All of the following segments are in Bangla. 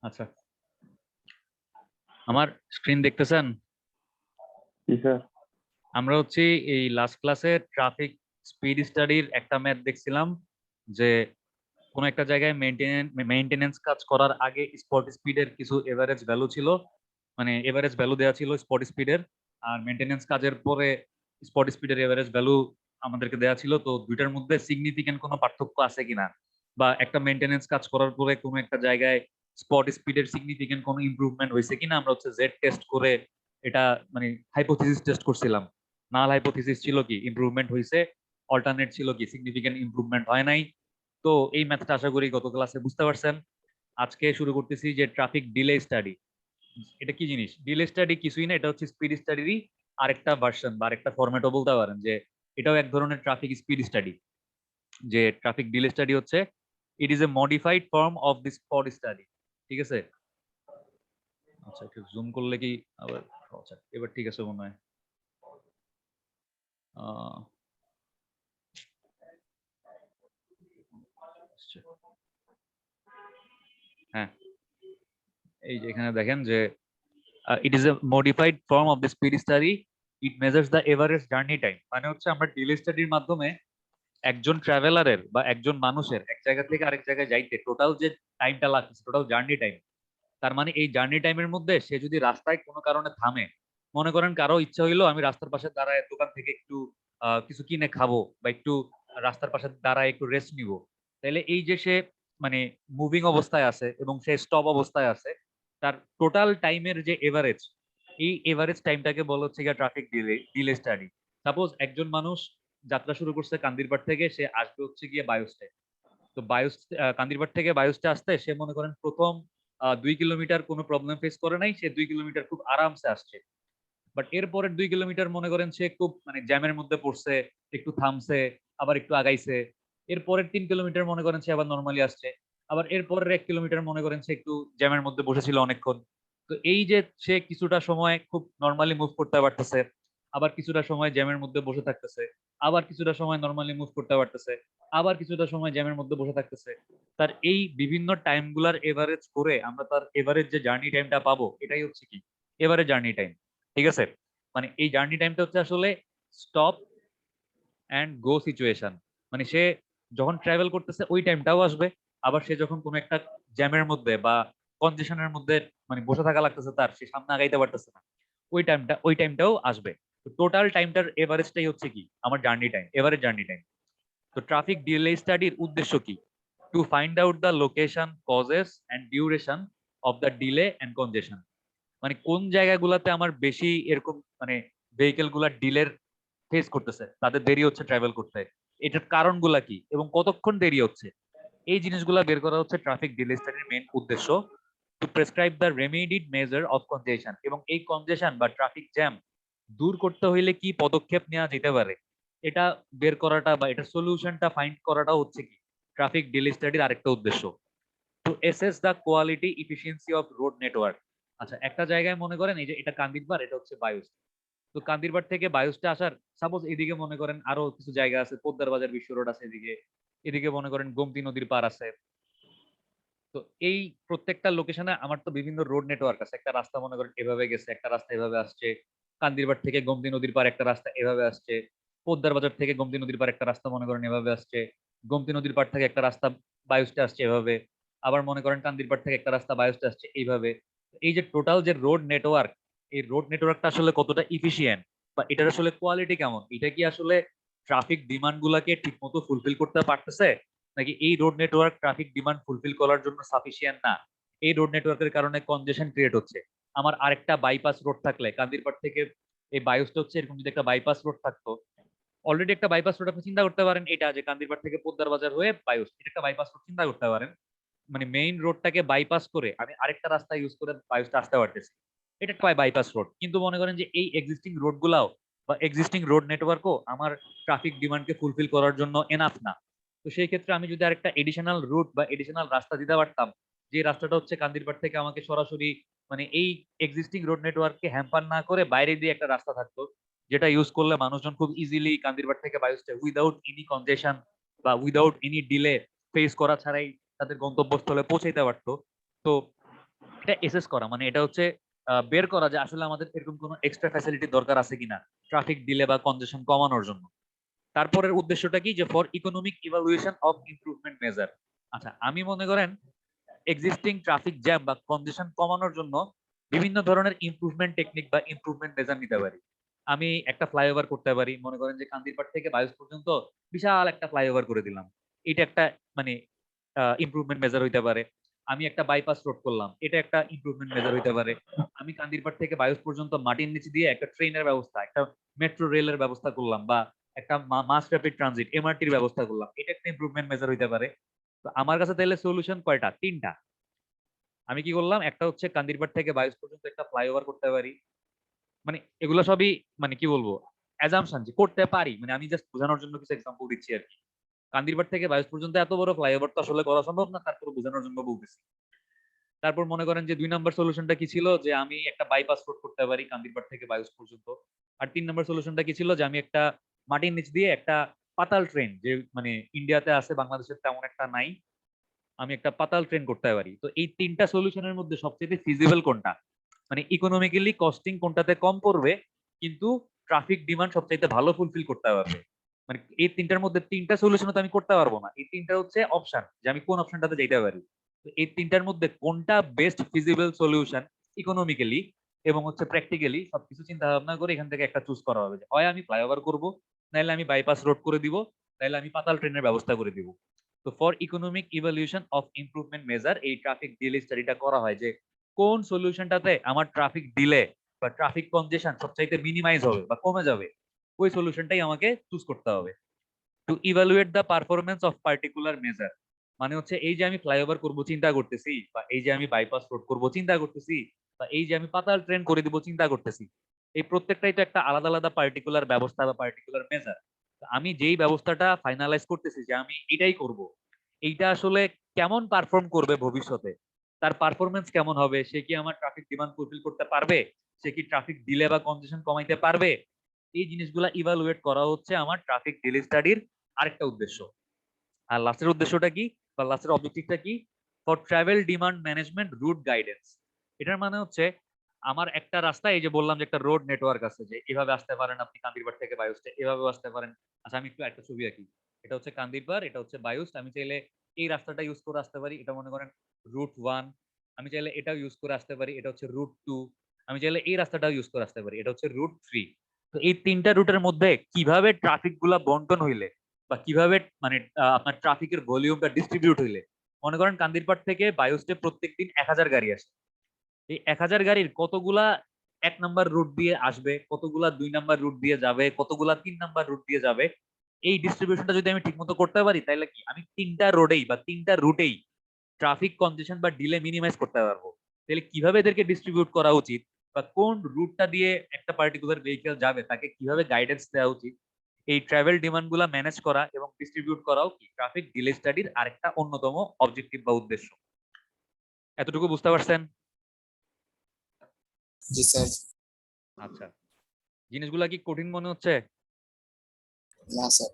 আচ্ছা, আমার স্ক্রিন দেখতেছেন? জি স্যার। আমরা হচ্ছে এই লাস্ট ক্লাসে ট্রাফিক স্পিড স্টাডির একটা ম্যাথ দেখছিলাম, যে কোন একটা জায়গায় মেইনটেনেন্স কাজ করার আগে স্পট স্পিডের কিছু এভারেজ ভ্যালু ছিল, মানে এভারেজ ভ্যালু দেওয়া ছিল স্পট স্পিডের, আর মেইনটেনেন্স কাজের পরে স্পট স্পিডের এভারেজ ভ্যালু আমাদেরকে দেওয়া ছিল। তো দুইটার মধ্যে সিগনিফিকেন্ট কোনো পার্থক্য আছে কিনা, বা একটা মেইনটেনেন্স কাজ করার পরে কোনো একটা জায়গায় স্পট স্পিডের সিগনিফিকেন্ট কোনো ইমপ্রুভমেন্ট হয়েছে কিনা আমরা হচ্ছে জেড টেস্ট করে এটা মানে হাইপোথিসিস টেস্ট করছিলাম। নাল হাইপোথিসিস ছিল কি ইমপ্রুভমেন্ট হয়েছে, অল্টারনেট ছিল কি সিগনিফিকেন্ট ইমপ্রুভমেন্ট হয় নাই। তো এই ম্যাথটা আশা করি গত ক্লাসে বুঝতে পারছেন। আজকে শুরু করতেছি যে ট্রাফিক ডিলে স্টাডি। এটা কি জিনিস? ডিলে স্টাডি কিছুই না, এটা হচ্ছে স্পিড স্টাডিরই আরেকটা ভার্সন বা আরেকটা ফরম্যাটও বলতে পারেন, যে এটাও এক ধরনের ট্রাফিক স্পিড স্টাডি। যে ট্রাফিক ডিলে স্টাডি হচ্ছে it is a modified form of this spot study. ঠিক আছে? আচ্ছা, একটু জুম করলে কি আবার? আচ্ছা, এবার ঠিক আছে মনে হয়। আহ, হ্যাঁ, এই যে এখানে দেখেন যে it is a modified form of the speed study. It measures the average journey time. মানে হচ্ছে আমরা ডিলে স্টাডির মাধ্যমে একজন ট্রাভেলারের বা একজন মানুষের এক জায়গা থেকে আরেক জায়গায় যাইতে টোটাল যে টাইমটা লাগছে, টোটাল জার্নি টাইম, তার মানে এই জার্নি টাইমের মধ্যে সে যদি রাস্তায় কোনো কারণে থামে, মনে করেন কারো ইচ্ছা হইলো আমি রাস্তার পাশে দাঁড়ায় দোকান থেকে একটু কিছু কিনে খাবো, বা একটু রাস্তার পাশে দাঁড়ায় একটু রেস্ট নিব, তাহলে এই যে সে মানে মুভিং অবস্থায় আছে এবং সে স্টপ অবস্থায় আছে, তার টোটাল টাইমের যে এভারেজ, এই এভারেজ টাইমটাকে বলা হচ্ছে গিয়ে traffic delay delay study. Suppose একজন মানুষ যাত্রা শুরু করছে কান্দিরবাড় থেকে, সে আসবে হচ্ছে গিয়ে বায়ুস্টে। তো কান্দিরবাড় থেকে বায়ুস্টে আসতে সে মনে করেন প্রথম 2 কিলোমিটার কোনো প্রবলেম ফেস করে নাই, সে 2 কিলোমিটার খুব আরামসে আসছে। বাট এরপরের 2 কিলোমিটার মনে করেন সে খুব মানে জ্যামের মধ্যে পড়ছে, একটু থামছে, আবার একটু আগাইছে। এরপরের 3 কিলোমিটার মনে করেন সে আবার নর্মালি আসছে। আবার এরপরের 1 কিলোমিটার মনে করেন সে একটু জ্যামের মধ্যে বসেছিল অনেকক্ষণ। তো এই যে সে কিছুটা সময় খুব নর্মালি মুভ করতে পারতেছে, আবার কিছুটা সময় জ্যামের মধ্যে বসে থাকতেছে, আবার কিছুটা সময় নর্মালি মুভ করতে পারতেছে, আবার কিছুটা সময় জ্যামের মধ্যে বসে থাকতেছে। তার এই বিভিন্ন টাইম গুলার এভারেজ করে আমরা তার এভারেজ যে জার্নি টাইমটা পাবো, এটাই হচ্ছে কি এভারেজ জার্নি টাইম। ঠিক আছে? মানে এই জার্নি টাইমটা হচ্ছে আসলে স্টপ অ্যান্ড গো সিচুয়েশন। মানে সে যখন ট্রাভেল করতেছে ওই টাইমটাও আসবে, আবার সে যখন কোনো একটা জ্যামের মধ্যে বা কনজেশনের মধ্যে মানে বসে থাকা লাগতেছে, তার সে সামনে আগাইতে পারতেছে না, ওই টাইমটাও আসবে। তো টোটাল টাইমটার এভারেজটাই হচ্ছে কি আমার journey time, average journey time. তো ট্রাফিক ডিলে স্টাডির উদ্দেশ্য কি? To find out the location, causes and duration of the delay and কনজেশন। মানে কোন জায়গাগুলোতে আমার বেশি এরকম মানে ভেহিকেল গুলা ডিলের ফেস করতেছে, তাদের দেরি হচ্ছে ট্রাভেল করতে, এটার কারণগুলা কি এবং কতক্ষণ দেরি হচ্ছে, এই জিনিসগুলা বের করা হচ্ছে ট্রাফিক ডিলে স্টাডির মেইন উদ্দেশ্য। To prescribe the remedial measure of congestion, এবং এই কনজেশন বা ট্রাফিক জ্যাম দূর করতে হইলে কি পদক্ষেপ নেওয়া যেতে পারে, এটা বের করাটা বা এটা সলিউশনটা ফাইন্ড করাটা হচ্ছে কি ট্রাফিক ডিলে স্টাডির আরেকটা উদ্দেশ্য। To assess the quality efficiency of road network. আচ্ছা, একটা জায়গায় মনে করেন এই যে এটা কান্দিরবার, এটা হচ্ছে বায়ুস। তো কান্দিরবার থেকে বায়ুসটা আসার সাপোজ এদিকে মনে করেন আরো কিছু জায়গা আছে, পোদ্দার বাজার বিশ্ব রোড আছে এদিকে, এদিকে মনে করেন গোমতী নদীর পার আছে। তো এই প্রত্যেকটা লোকেশনে আমার তো বিভিন্ন রোড নেটওয়ার্ক আছে। একটা রাস্তা মনে করেন এভাবে গেছে, একটা রাস্তা এভাবে আসছে, কান্দিরবার থেকে গোমতী নদীর পার একটা রাস্তা এভাবে আসছে, পোদ্দার বাজার থেকে গোমতী নদীর পার একটা রাস্তা মনে করেন এভাবে আসছে, গোমতী নদীর পার থেকে একটা রাস্তা বায়ুসটা আসছে এভাবে, আবার মনে করেন কান্দিরবার থেকে একটা রাস্তা বায়ুসটা আসছে এইভাবে। এই যে টোটাল যে রোড নেটওয়ার্ক, এই রোড নেটওয়ার্কটা আসলে কতটা ইফিসিয়েন্ট বা এটার আসলে কোয়ালিটি কেমন, এটা কি আসলে ট্রাফিক ডিমান্ড গুলাকে ঠিক মতো ফুলফিল করতে পারতেছে, নাকি এই road network traffic demand fulfil করার জন্য সাফিসিয়েন্ট না, এই রোড নেটওয়ার্কের কারণে কনজেশন ক্রিয়েট হচ্ছে। আমার আরেকটা বাইপাস রোড থাকলে কান্দিরপাট থেকে এই বায়ুসটা হচ্ছে এরকম, যদি একটা বাইপাস রোড থাকতো, অলরেডি একটা বাইপাস রোড আপনি চিন্তা করতে পারেন, এটা যে কান্দিরপাট থেকে পোদ্দার বাজার হয়ে বায়ুস, এটা একটা বাইপাস রোড চিন্তা করতে পারেন। মানে মেইন রোডটাকে বাইপাস করে আমি আরেকটা রাস্তা ইউজ করে বায়ুসটা আসতে পারতেছি, এটা একটা বাইপাস রোড। কিন্তু মনে করেন যে এই এক্সিস্টিং রোড গুলাও বা এক্সিস্টিং রোড নেটওয়ার্কও আমার ট্রাফিক ডিমান্ডকে ফুলফিল করার জন্য এনাফ না। তো সেই ক্ষেত্রে আমি যদি আরেকটা এডিশনাল রুট বা এডিশনাল রাস্তা দিতে পারতাম, যে রাস্তাটা হচ্ছে কান্দিরপাট থেকে আমাকে সরাসরি মানে এই এক্সিস্টিং রোড নেটওয়ার্ককে হ্যাম্পার না করে বাইরে দিয়ে একটা রাস্তা থাকতো, যেটা ইউজ করলে মানুষজন খুব ইজিলি কান্দিরপাট থেকে বায়ুস্টে উইদাউট এনি কনজেশন বা উইদাউট এনি ডিলে ফেস করা ছাড়াই তাদের গন্তব্যস্থলে পৌঁছাইতে পারতো। তো এটা এসেস করা, মানে এটা হচ্ছে বের করা যে আসলে আমাদের এরকম কোনো এক্সট্রা ফ্যাসিলিটি দরকার আছে কিনা ট্রাফিক ডিলে বা কনজেশন কমানোর জন্য। তারপরের উদ্দেশ্যটা কি, যে for economic evaluation of improvement measure. আচ্ছা, আমি মনে করেন এক্সিস্টিং ট্রাফিক জ্যাম বা কনজেশন কমানোর জন্য বিভিন্ন ধরনের ইমপ্রুভমেন্ট টেকনিক বা ইমপ্রুভমেন্ট মেজার নিতে পারি। আমি একটা ফ্লাইওভার করতে পারি, মনে করেন যে কান্দিরপাড় থেকে বায়ুস পর্যন্ত বিশাল একটা ফ্লাইওভার করে দিলাম, এটা একটা মানে ইমপ্রুভমেন্ট মেজার হইতে পারে। আমি একটা বাইপাস রোড করলাম, এটা একটা ইমপ্রুভমেন্ট মেজার হইতে পারে। আমি কান্দিরপাড় থেকে বায়ুস পর্যন্ত মাটির নিচে দিয়ে একটা ট্রেনের ব্যবস্থা, একটা মেট্রো রেলের ব্যবস্থা করলাম, বা একটা মাস র্যাপিড ট্রানজিট এমআরটির ব্যবস্থা করলাম, এটা একটা ইমপ্রুভমেন্ট মেজার হইতে পারে। তো আমার কাছে তাহলে সলিউশন কয়টা? তিনটা। আমি কি করলাম, একটা হচ্ছে কান্দিরপাড় থেকে বায়ুস পর্যন্ত একটা ফ্লাইওভার করতে পারি, মানে এগুলো সবই মানে কি বলবো অ্যাজাম্পশন যে করতে পারি, মানে আমি জাস্ট বোঝানোর জন্য কিছু এক্সাম্পল দিচ্ছি আর কি। কান্দিরপাড় থেকে বায়ুস পর্যন্ত এত বড় ফ্লাইওভার তো আসলে করা সম্ভব না, তারপর বোঝানোর জন্য বলতেছি। তারপর মনে করেন যে 2 নম্বর সলিউশনটা কি ছিল, যে আমি একটা বাইপাস রোড করতে পারি কান্দিরপাড় থেকে বায়ুস পর্যন্ত। আর 3 নম্বর সলিউশনটা কি ছিল, যে আমি একটা মাটির নিচ দিয়ে একটা পাতাল ট্রেন, যে মানে ইন্ডিয়াতে আছে বাংলাদেশে তেমন একটা নাই, আমি একটা পাতাল ট্রেন করতে পারি। তো এই তিনটা সলিউশনের মধ্যে সবচেয়ে ফিজিবল কোনটা, মানে ইকোনমিক্যালি কস্টিং কোনটাতে কম পড়বে কিন্তু ট্রাফিক ডিমান্ড সবচাইতে ভালো ফুলফিল করতে পারবে, মানে এই তিনটার মধ্যে তিনটা সলিউশন তো আমি করতে পারবো না, এই তিনটা হচ্ছে অপশন যে আমি কোন অপশনটাতে যাইতে পারি। তো এই তিনটার মধ্যে কোনটা বেস্ট ফিজিবল সলিউশন ইকোনমিক্যালি এবং হচ্ছে প্র্যাকটিক্যালি সবকিছু চিন্তা ভাবনা করে এখান থেকে একটা চুজ করা হবে, যে হয় আমি ফ্লাইওভার করব, নাহলে আমি বাইপাস রোড করে দিব, নাহলে আমি পাতাল ট্রেনের ব্যবস্থা করে দিব। তো for economic evaluation of improvement measure এই ট্রাফিক ডিলে স্টাডিটা করা হয়, যে কোন সলিউশনটাতে আমার ট্রাফিক ডিলে বা ট্রাফিক কনজেশন সবচাইতে মিনিমাইজ হবে বা কমে যাবে, ওই সলিউশনটাই আমাকে চুজ করতে হবে। Two evaluate the performance of particular measure, মানে হচ্ছে এই যে আমি ফ্লাইওভার করব চিন্তা করতেছি, বা এই যে আমি বাইপাস রোড করব চিন্তা করতেছি, বা এই যে আমি পাতাল ট্রেন করে দিব চিন্তা করতেছি, এই প্রত্যেকটাই তো একটা আলাদা আলাদা পার্টিকুলার ব্যবস্থা বা পার্টিকুলার মেজার। আমি যেই ব্যবস্থাটা ফাইনালাইজ করতেছি যে আমি এটাই করব, এইটা আসলে কেমন পারফর্ম করবে ভবিষ্যতে, তার পারফরমেন্স কেমন হবে, সে কি আমার ট্রাফিক ডিমান্ড ফুলফিল করতে পারবে, সে কি ট্রাফিক ডিলে বা কনজেশন কমাইতে পারবে, এই জিনিসগুলা ইভালুয়েট করা হচ্ছে আমার ট্রাফিক ডিলে স্টাডির আরেকটা উদ্দেশ্য। আর লাস্টের উদ্দেশ্যটা কি বা লাস্টের অবজেক্টিভটা কি, for travel demand management route guidance. এটার মানে হচ্ছে আমার একটা রাস্তা, এই যে বললাম যে একটা রোড নেটওয়ার্ক আছে, যে এভাবে আসতে পারেন আপনি কান্দিরপাড় থেকে বায়ুস্টে, এভাবে আসতে পারেন। আচ্ছা আমি একটু একটা ছবি আঁকি, এটা হচ্ছে কান্দিরপাড়, এটা হচ্ছে বায়ুস্ট, আমি চাইলে এই রাস্তাটা ইউজ করে আসতে পারি, এটা মনে করেন রুট 1। আমি চাইলে এটাও ইউজ করে আসতে পারি, এটা হচ্ছে রুট 2। আমি চাইলে এই রাস্তাটাও ইউজ করে আসতে পারি, এটা হচ্ছে রুট 3। তো এই তিনটা রুটের মধ্যে কিভাবে ট্রাফিক গুলা বন্টন হইলে বা কিভাবে মানে আপনার ট্রাফিকের ভলিউমটা ডিস্ট্রিবিউট হইলে, মনে করেন কান্দিরপাড় থেকে বায়ুস্টে প্রত্যেকদিন 1000 গাড়ি আসে, এই 1000 গাড়ির কতগুলা 1 নাম্বার রুট দিয়ে আসবে, কতগুলা 2 নাম্বার রুট দিয়ে যাবে, কতগুলা 3 নাম্বার রুট দিয়ে যাবে, এই ডিস্ট্রিবিউশনটা যদি আমি ঠিকমতো করতে পারি, তাহলে কি আমি তিনটা রোডেই বা তিনটা রুটেই ট্রাফিক কনজেশন বা ডিলে মিনিমাইজ করতে পারবো। তাহলে কিভাবে এদেরকে ডিস্ট্রিবিউট করা উচিত বা কোন রুটটা দিয়ে একটা পার্টিকুলার ভেহিকেল যাবে তাকে কিভাবে গাইডেন্স দেওয়া উচিত, এই ট্রাভেল ডিমান্ড গুলা ম্যানেজ করা এবং ডিস্ট্রিবিউট করাও কি ট্রাফিক ডিলে স্টাডির আরেকটা অন্যতম অবজেক্টিভ বা উদ্দেশ্য। এতটুকু বুঝতে পারছেন? জি স্যার। আচ্ছা, জিনিসগুলা কি কঠিন মনে হচ্ছে? না স্যার।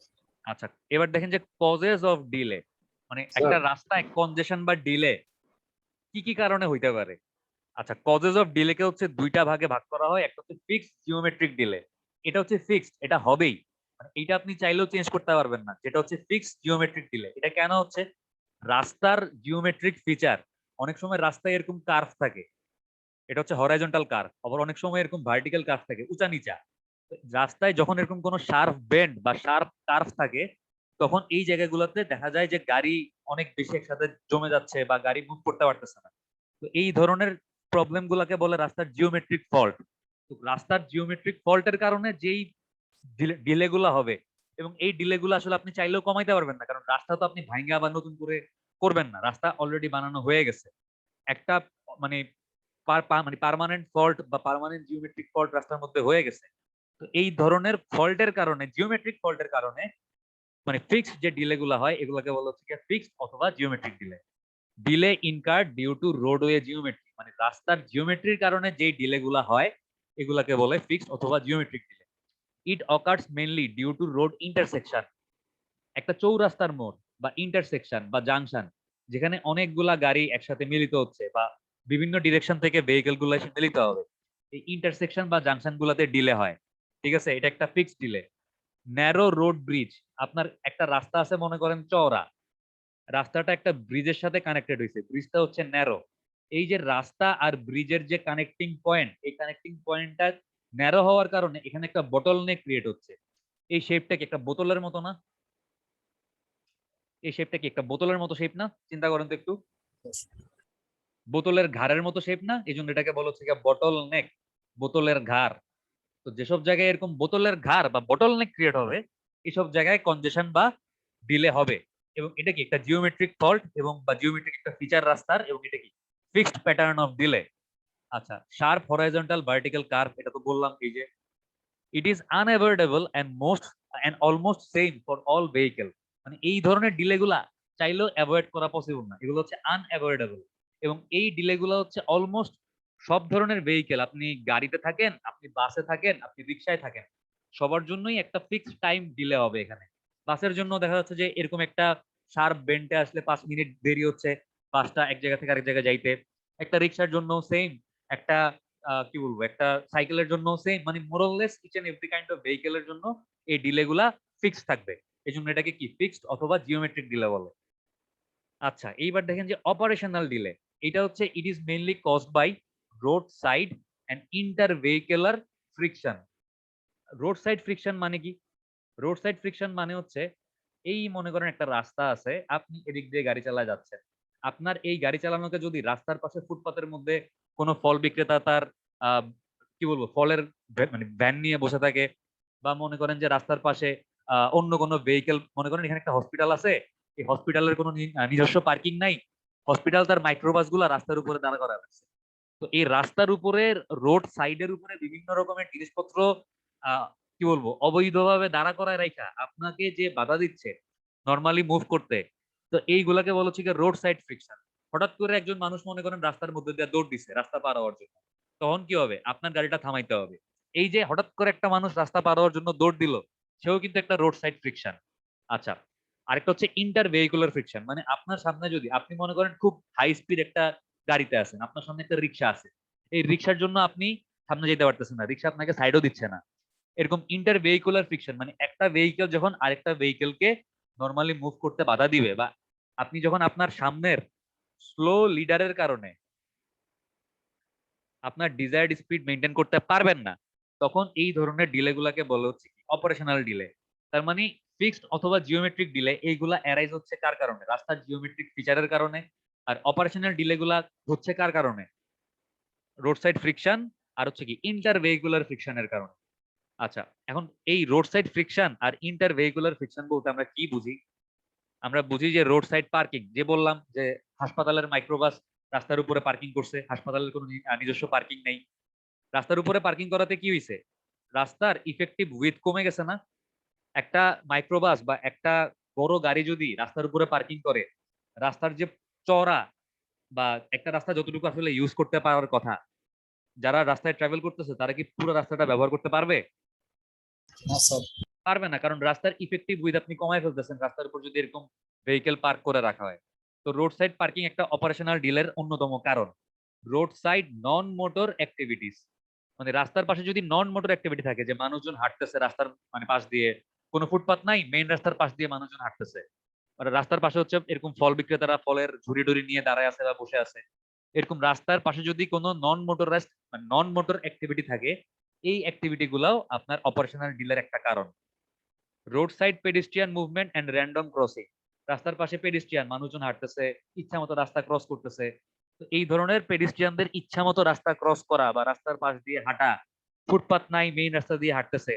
আচ্ছা, এবার দেখেন যে কজেস অফ ডিলে, মানে একটা রাস্তায় কনজেশন বা ডিলে কি কি কারণে হইতে পারে। আচ্ছা, কজেস অফ ডিলে কে হচ্ছে দুইটা ভাগে ভাগ করা হয়, একটা হচ্ছে ফিক্সড জিওমেট্রিক ডিলে, এটা হচ্ছে ফিক্সড, এটা হবেই, মানে এটা আপনি চাইলেও চেঞ্জ করতে পারবেন না, যেটা হচ্ছে ফিক্সড জিওমেট্রিক ডিলে। এটা কেন হচ্ছে, রাস্তার জিওমেট্রিক ফিচার, অনেক সময় রাস্তায় এরকম কার্ভ থাকে, এটা হচ্ছে হরাইজন্টাল কার্ভ, আবার অনেক সময় এরকম ভার্টিক্যাল কার্ভ থাকে উঁচা নিচা। রাস্তায় যখন এরকম কোনো শার্প বেন্ড বা শার্প কার্ভ থাকে, তখন এই জায়গাগুলোতে দেখা যায় যে গাড়ি অনেক বেশি একসাথে জমে যাচ্ছে বা গাড়ি মুভ করতে পারতেছে না। তো এই ধরনের প্রবলেম গুলাকে বলে রাস্তার জিওমেট্রিক ফল্ট। তো রাস্তার জিওমেট্রিক ফল্টের কারণে যেই ডিলে গুলা হবে, এবং এই ডিলে গুলো আসলে আপনি চাইলেও কমাইতে পারবেন না, কারণ রাস্তা তো আপনি ভাঙ্গা বা নতুন করে করবেন না, রাস্তা অলরেডি বানানো হয়ে গেছে। একটা মানে মানে পার্মানেন্ট ফল্ট বা পার্মানেন্ট জিওমেট্রিক ফল্ট রাস্তার মধ্যে হয়ে গেছে। তো এই ধরনের ফল্টের কারণে, জিওমেট্রিক ফল্টের কারণে মানে ফিক্সড যে ডিলে গুলা হয় এগুলাকে বলা হচ্ছে ফিক্সড অথবা geometric delay. Delay incurred due to roadway geometry, মানে রাস্তার জিওমেট্রির কারণে যে ডিলে গুলা হয় এগুলাকে বলে ফিক্সড অথবা geometric delay. It occurs mainly due to road intersection, একটা চৌরাস্তার মোড় বা ইন্টারসেকশন বা জাংশন, যেখানে অনেকগুলা গাড়ি একসাথে মিলিত হচ্ছে বা বিভিন্ন ডিরেকশন থেকে ভেহিকেল গুলো এসে মিলিত হবে। এই ইন্টারসেকশন বা জাংশন গুলাতে ডিলে হয়, ঠিক আছে, এটা একটা fixed delay. Narrow road bridge, আপনার একটা রাস্তা আছে মনে করেন চওড়া, রাস্তাটা একটা ব্রিজের সাথে কানেক্টেড হয়েছে, ব্রিজটা হচ্ছে ন্যারো। এই যে রাস্তা আর ব্রিজের যে কানেক্টিং পয়েন্ট, এই কানেক্টিং পয়েন্টটা ন্যারো হওয়ার কারণে এখানে একটা বটল নেক ক্রিয়েট হচ্ছে। এই শেপটা কি একটা বোতলের মতো না? এই শেপটা কি একটা বোতলের মতো শেপ না? চিন্তা করেন তো একটু, Yes. বোতলের ঘাড়ের মতো শেপ না? এই জন্য এটাকে বলা হচ্ছে বটল নেক, বোতলের ঘাড়। তো যেসব জায়গায় এরকম বোতলের ঘাড় বা বটল নেক ক্রিয়েট হবে, এইসব জায়গায় কনজেশন বা ডিলে হবে। এবং এটা কি একটা জিওমেট্রিক ফল্ট এবং বা জিওমেট্রিক একটা ফিচার রাস্তার, এবং এটা কি ফিক্সড প্যাটার্ন অফ ডিলে। আচ্ছা, শার্প হরাইজন্টাল ভার্টিক্যাল কার্ভ, এটা তো বললাম এই যে it is unavoidable and almost same for all vehicle. মানে এই ধরনের ডিলে গুলা চাইলেও অ্যাভয়েড করা পসিবল না, এগুলো হচ্ছে আনএভয়েডেবল। এবং এই ডিলে গুলো হচ্ছে অলমোস্ট সব ধরনের ভেহিকেল, আপনি গাড়িতে থাকেন, আপনি বাসে থাকেন, আপনি রিক্সায় থাকেন, সবার জন্যই একটা ফিক্সড টাইম ডিলে হবে এখানে। বাসের জন্য দেখা যাচ্ছে যে এরকম একটা শার্প বেন্টে আসলে 5 মিনিট দেরি হচ্ছে বাসটা এক জায়গা থেকে আরেক জায়গায় যাইতে। একটা রিক্সার জন্য সেম, একটা কি বলবো, একটা সাইকেলের জন্য সেম, মানে more or less each and every kind of ভেহিকেলের জন্য এই ডিলে গুলা ফিক্সড থাকবে। এই জন্য এটাকে কি ফিক্সড অথবা জিওমেট্রিক ডিলে বলে। আচ্ছা, এইবার দেখেন যে অপারেশনাল ডিলে, এটা হচ্ছে it is mainly caused by road side and inter vehicular friction. Road side friction মানে কি? রোড সাইড ফ্রিকশন মানে হচ্ছে, এই মনে করেন একটা রাস্তা আছে, আপনি এদিক দিয়ে গাড়ি চালায় যাচ্ছেন, আপনার এই গাড়ি চালানোকে যদি রাস্তার পাশে ফুটপাতের মধ্যে কোনো ফল বিক্রেতা তার কি বলবো ফলের মানে ভ্যান নিয়ে বসে থাকে, বা মনে করেন যে রাস্তার পাশে অন্য কোনো ভেহিকেল, মনে করেন এখানে একটা হসপিটাল আছে, এই হসপিটালের কোনো নিজস্ব পার্কিং নাই, হসপিটাল তার মাইক্রোবাস গুলা রাস্তার উপরে দাঁড়া করা রাখছে। তো এই রাস্তার উপরে, রোড সাইডের উপরে বিভিন্ন রকমের জিনিসপত্র কি বলবো অবৈধভাবে দাঁড়া করায় রাখা আপনাকে যে বাধা দিচ্ছে নর্মালি মুভ করতে, তো এইগুলাকে বলা হচ্ছে রোড সাইড ফ্রিকশন। হঠাৎ করে একজন মানুষ মনে করেন রাস্তার মধ্যে দিয়ে দৌড় দিছে রাস্তা পার হওয়ার জন্য, তখন কি হবে? আপনার গাড়িটা থামাইতে হবে। এই যে হঠাৎ করে একটা মানুষ রাস্তা পার হওয়ার জন্য দৌড় দিল, সেও কিন্তু একটা রোড সাইড ফ্রিকশন। আচ্ছা, আরেকটা হচ্ছে ইন্টার ভেহিকুলার ফ্রিকশন, মানে আপনার সামনে যদি আপনি মনে করেন খুব হাই স্পিড একটা গাড়িতে আছেন, আপনার সামনে একটা রিক্সা আছে, এই রিক্সার জন্য আপনি সামনে যেতে পারতেছেন না, রিক্সা আপনাকে সাইডও দিচ্ছে না। এরকম ইন্টার ভেহিকুলার ফ্রিকশন মানে একটা ভেহিকেল যখন আরেকটা ভেহিকেলকে নরমালি মুভ করতে বাধা দিবে, বা আপনি যখন আপনার সামনের স্লো লিডারের কারণে আপনার ডিজায়ার্ড স্পিড মেনটেন করতে পারবেন না, তখন এই ধরনের ডিলে গুলাকে বলা হচ্ছে অপারেশনাল ডিলে। তার মানে ফিক্সড অথবা জিওমেট্রিক ডিলে, এইগুলা অ্যারাইজ হচ্ছে কার কারণে? রাস্তার জিওমেট্রিক ফিচারের কারণে। আর অপারেশনাল ডিলে গুলা হচ্ছে কার কারণে? রোড সাইড ফ্রিকশন আর হচ্ছে কি ইন্টার ভেহিকুলার ফ্রিকশনের কারণে। আচ্ছা, এখন এই রোড সাইড ফ্রিকশন আর ইন্টার ভেহিকুলার ফ্রিকশন বলতে আমরা কি বুঝি? আমরা বুঝি যে রোড সাইড পার্কিং, যে বললাম যে হাসপাতালের মাইক্রোবাস রাস্তার উপরে পার্কিং করছে, হাসপাতালের কোনো নিজস্ব পার্কিং নেই, রাস্তার উপরে পার্কিং করাতে কি হয়েছে? রাস্তার ইফেক্টিভ উইথ কমে গেছে না? একটা মাইক্রোবাস বা একটা বড় গাড়ি যদি রাস্তার উপরে পার্কিং করে, রাস্তার যে চওড়া বা একটা রাস্তা যতটুকু আসলে ইউজ করতে পারার কথা, যারা রাস্তায় ট্রাভেল করতেছে তারা কি পুরো রাস্তাটা ব্যবহার করতে পারবে? না স্যার। পারবে না, কারণ রাস্তার ইফেক্টিভ উইথ আপনি কমায় ফেলতেছেন রাস্তার উপর যদি এরকম ভেহিকেল পার্ক করে রাখা হয়। তো রোড সাইড পার্কিং একটা অপারেশনাল ডিলের অন্যতম কারণ। রোড সাইড নন মোটর অ্যাক্টিভিটিস, মানে রাস্তার পাশে যদি নন মোটর অ্যাক্টিভিটি থাকে, যে মানুষজন হাঁটতেছে রাস্তার মানে পাশ দিয়ে, কোনো ফুটপাত নাই, মেইন রাস্তার পাশ দিয়ে মানুষজন হাঁটতেছে, মানে রাস্তার পাশে হচ্ছে এরকম ফল বিক্রেতারা ফলের ঝুড়ি টুড়ি নিয়ে দাঁড়ায় আছে বা বসে আছে, এরকম রাস্তার পাশে যদি কোনো নন মোটরাইজড মানে নন মোটর অ্যাক্টিভিটি থাকে, এই অ্যাক্টিভিটি গুলাও আপনার অপারেশনাল ডিলের একটা কারণ। Road side pedestrian movement and random crossing, রাস্তার পাশে পেডিস্ট্রিয়ান মানুষজন হাঁটতেছে, ইচ্ছা মতো রাস্তা ক্রস করতেছে, তো এই ধরনের পেডিস্ট্রিয়ানদের ইচ্ছা মতো রাস্তা ক্রস করা বা রাস্তার পাশ দিয়ে হাঁটা, ফুটপাত নাই মেইন রাস্তা দিয়ে হাঁটতেছে,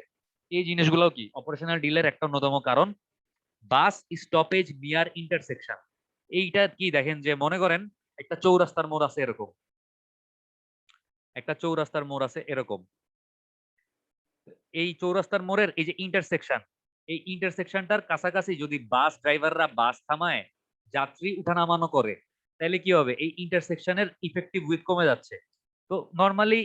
এই জিনিসগুলো কি অপারেশনাল ডিলের একটা অন্যতম কারণ। বাস স্টপেজ নিয়ার ইন্টারসেকশন, এইটা কি দেখেন যে মনে করেন একটা চৌরাস্তার মোড় আছে এরকম, একটা চৌরাস্তার মোড় আছে এরকম, এই চৌরাস্তার মোড়ের এই যে ইন্টারসেকশন, এই ইন্টারসেকশনটার কাছাকাছি যদি বাস ড্রাইভাররা বাস থামায় যাত্রী উঠানামানো করে, তাহলে কি হবে? এই ইন্টারসেকশনের ইফেক্টিভ উইথ কমে যাচ্ছে। তো নরমালি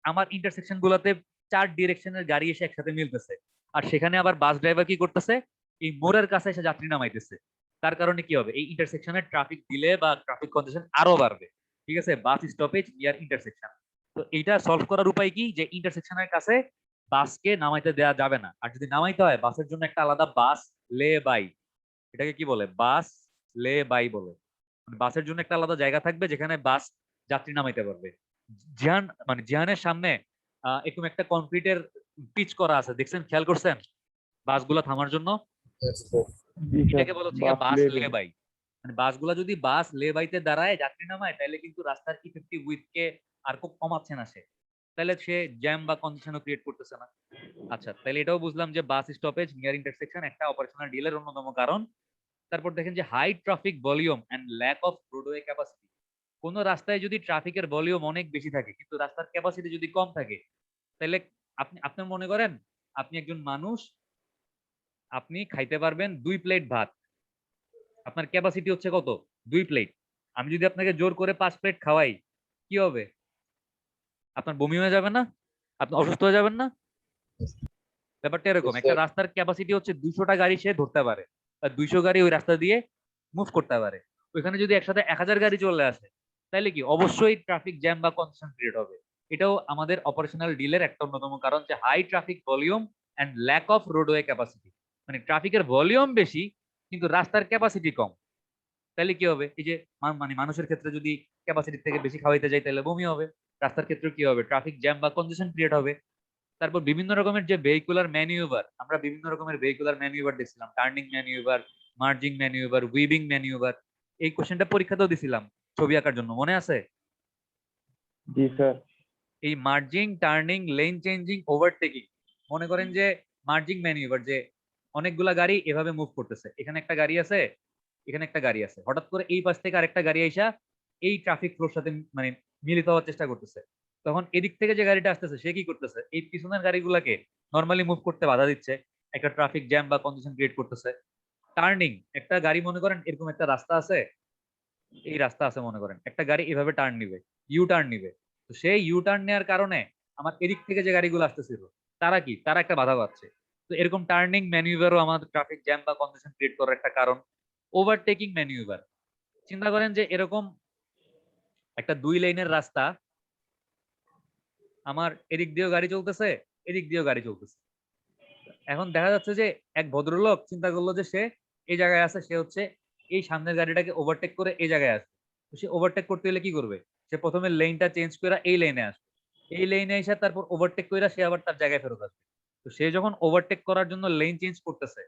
আমার ইন্টারসেকশন গুলাতে 4 ডিরেকশনের গাড়ি এসে একসাথে মিলতেছে, আর সেখানে আবার বাস ড্রাইভার কি করতেছে? এই মোড়ের কাছে এসে যাত্রী নামাইতেছে। তার কারণে কি হবে? এই ইন্টারসেকশনের ট্রাফিক ডিলে বা ট্রাফিক কনজেশন আরো বাড়বে। ঠিক আছে, বাস স্টপেজ নিয়ার ইন্টারসেকশন। তো এইটা সলভ করার উপায় কি, যে ইন্টারসেকশনের কাছে বাসকে নামাইতে দেওয়া যাবে না, আর যদি নামাইতে হয় বাসের জন্য একটা আলাদা বাস লে বাই, এটাকে কি বলে, বাস লে বাই বলে। মানে বাসের জন্য একটা আলাদা জায়গা থাকবে যেখানে বাস যাত্রী নামাইতে পারবে। জিহান মানে জিহানের সামনে এরকম একটা কনক্রিটের পিচ করা আছে, দেখছেন, খেয়াল করছেন, বাসগুলো থামার জন্য। জি স্যার, এটাকে বলা হচ্ছে বাস বাস লেবে। লে বাই। মানে বাসগুলা যদি বাস লে বাইতে দাঁড়ায় যাত্রী নামায়, তাহলে কিন্তু রাস্তার ইফেক্টিভ উইথ কে আর খুব কমাচ্ছে না সে, তাহলে সে জ্যাম বা কনজেশনও ক্রিয়েট করতেছে না। আচ্ছা, তাহলে এটাও বুঝলাম যে বাস স্টপেজ নিয়ার ইন্টারসেকশন একটা অপারেশনাল ডিলের অন্যতম কারণ। তারপর দেখেন যে high traffic volume and lack of roadway capacity. কোন রাস্তায় যদি ট্রাফিকের ভলিউম অনেক বেশি থাকে কিন্তু রাস্তার ক্যাপাসিটি যদি কম থাকে, তাহলে আপনি মনে করেন আপনি একজন মানুষ, আপনি খাইতে পারবেন 2 প্লেট ভাত, আপনার ক্যাপাসিটি হচ্ছে কত, 2 প্লেট। আমি যদি আপনাকে জোর করে 5 প্লেট খাওয়াই, কি হবে, আপনার বমি হয়ে যাবে না, আপনি অসুস্থ হয়ে যাবেন না? ব্যাপারটা এরকম, একটা রাস্তার ক্যাপাসিটি হচ্ছে 200টা গাড়ি সে ধরতে পারে, আর 200 গাড়ি ওই রাস্তা দিয়ে মুভ করতে পারে। ওইখানে যদি একসাথে 1000 গাড়ি চলে আসে, তাহলে কি অবশ্যই ট্রাফিক জ্যাম বা কনজেশন ক্রিয়েট হবে। এটাও আমাদের অপারেশনাল ডিলের একটা অন্যতম কারণ, যে high traffic volume and lack of roadway capacity. মানে ট্রাফিকের ভলিউম বেশি কিন্তু রাস্তার ক্যাপাসিটি কম, তাহলে কি হবে, এই যে মানে মানুষের ক্ষেত্রে যদি ক্যাপাসিটি থেকে বেশি খাওয়াইতে যাই তাহলে বমি হবে, রাস্তার ক্ষেত্রে কি হবে, ট্রাফিক জ্যাম বা কনজেশন ক্রিয়েট হবে। তারপর বিভিন্ন রকমের যে ভেহিকুলার ম্যানিউভার, আমরা বিভিন্ন রকমের ভেহিকুলার ম্যানিউভার দেখছিলাম, টার্নিং ম্যানিউভার, মার্জিং ম্যানিউভার, উইভিং ম্যানিউভার। এই কোশ্চেনটা পরীক্ষাতেও দিছিলাম ছবি আঁকার জন্য, মনে আছে? জি স্যার। এই merging, turning, lane changing, overtaking. মনে করেন যে মার্জিং ম্যানিউভার, যে অনেকগুলা গাড়ি এভাবে মুভ করতেছে, এখানে একটা গাড়ি আছে, এখানে একটা গাড়ি আছে, হঠাৎ করে এই পাশ থেকে আরেকটা গাড়ি আইসা এই ট্রাফিক ফ্লোর সাথে মানে মিলিত হওয়ার চেষ্টা করতেছে। তখন এদিক থেকে যে গাড়িটা আসতেছে সে কি করতেছে, এই পিছনের গাড়িগুলাকে নর্মালি মুভ করতে বাধা দিচ্ছে, একটা ট্রাফিক জ্যাম বা কনজেশন ক্রিয়েট করতেছে। টার্নিং, একটা গাড়ি মনে করেন এরকম একটা রাস্তা আছে, এই রাস্তা আছে, মনে করেন একটা গাড়ি এভাবে টার্ন নিবে, ইউ টার্ন নিবে, তো সেই ইউ টার্ন নেওয়ার কারণে আমার এদিক থেকে যে গাড়িগুলো আসতেছিল তারা কি, তারা একটা বাধা পাচ্ছে। তো এরকম টার্নিং ম্যানিউভারও আমাদের ট্রাফিক জ্যাম বা কনজেশন ক্রিয়েট করার একটা কারণ। ওভারটেকিং ম্যানিউভার, চিন্তা করেন যে এরকম একটা 2 লেনের রাস্তা, আমার এদিক দিয়েও গাড়ি চলতেছে, এদিক দিয়েও গাড়ি চলতেছে। এখন দেখা যাচ্ছে যে এক ভদ্রলোক চিন্তা করলো যে সে এই জায়গায় আছে, সে হচ্ছে এই সামনের গাড়িটাকে ওভারটেক করে এই জায়গায় আসবে। তো সে ওভারটেক করতে হলে কি করবে, সে প্রথমে লেনটা চেঞ্জ করে এই লেনে আসবে, এই লেনে এসে তারপর ওভারটেক করে সে আবার তার জায়গায় ফেরত আসবে। তো সে যখন ওভারটেক করার জন্য লেন চেঞ্জ করতেছে,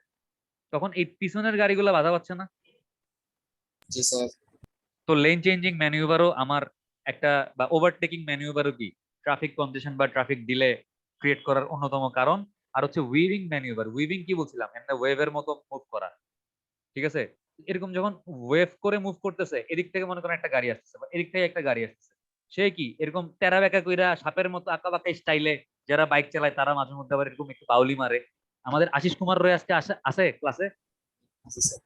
তখন এই পিছনের গাড়িগুলো বাধা পাচ্ছে না। জি স্যার। তো লেন চেঞ্জিং ম্যানিউভারও আমার একটা, বা ওভারটেকিং ম্যানিউভারও কি ট্রাফিক কনজেশন বা ট্রাফিক ডিলে ক্রিয়েট করার অন্যতম কারণ। আর হচ্ছে উইভিং ম্যানিউভার, উইভিং কি বলছিলাম, একটা ওয়েভের মতো মুভ করা, ঠিক আছে। এরকম যখন ওয়েভ করে মুভ করতেছে, এদিক থেকে মনে করেন একটা গাড়ি আসতেছে বা এদিক থেকে একটা গাড়ি আসতেছে, সে কি এরকম তেরা বেঁকা কইরা সাপের মতো আঁকা বাঁকা স্টাইলে, যারা বাইক চালায় তারা মাঝে মধ্যে আবার এরকম একটু বাউলি মারে। আমাদের আশিস কুমার রয় আজকে আছে ক্লাসে? জি স্যার।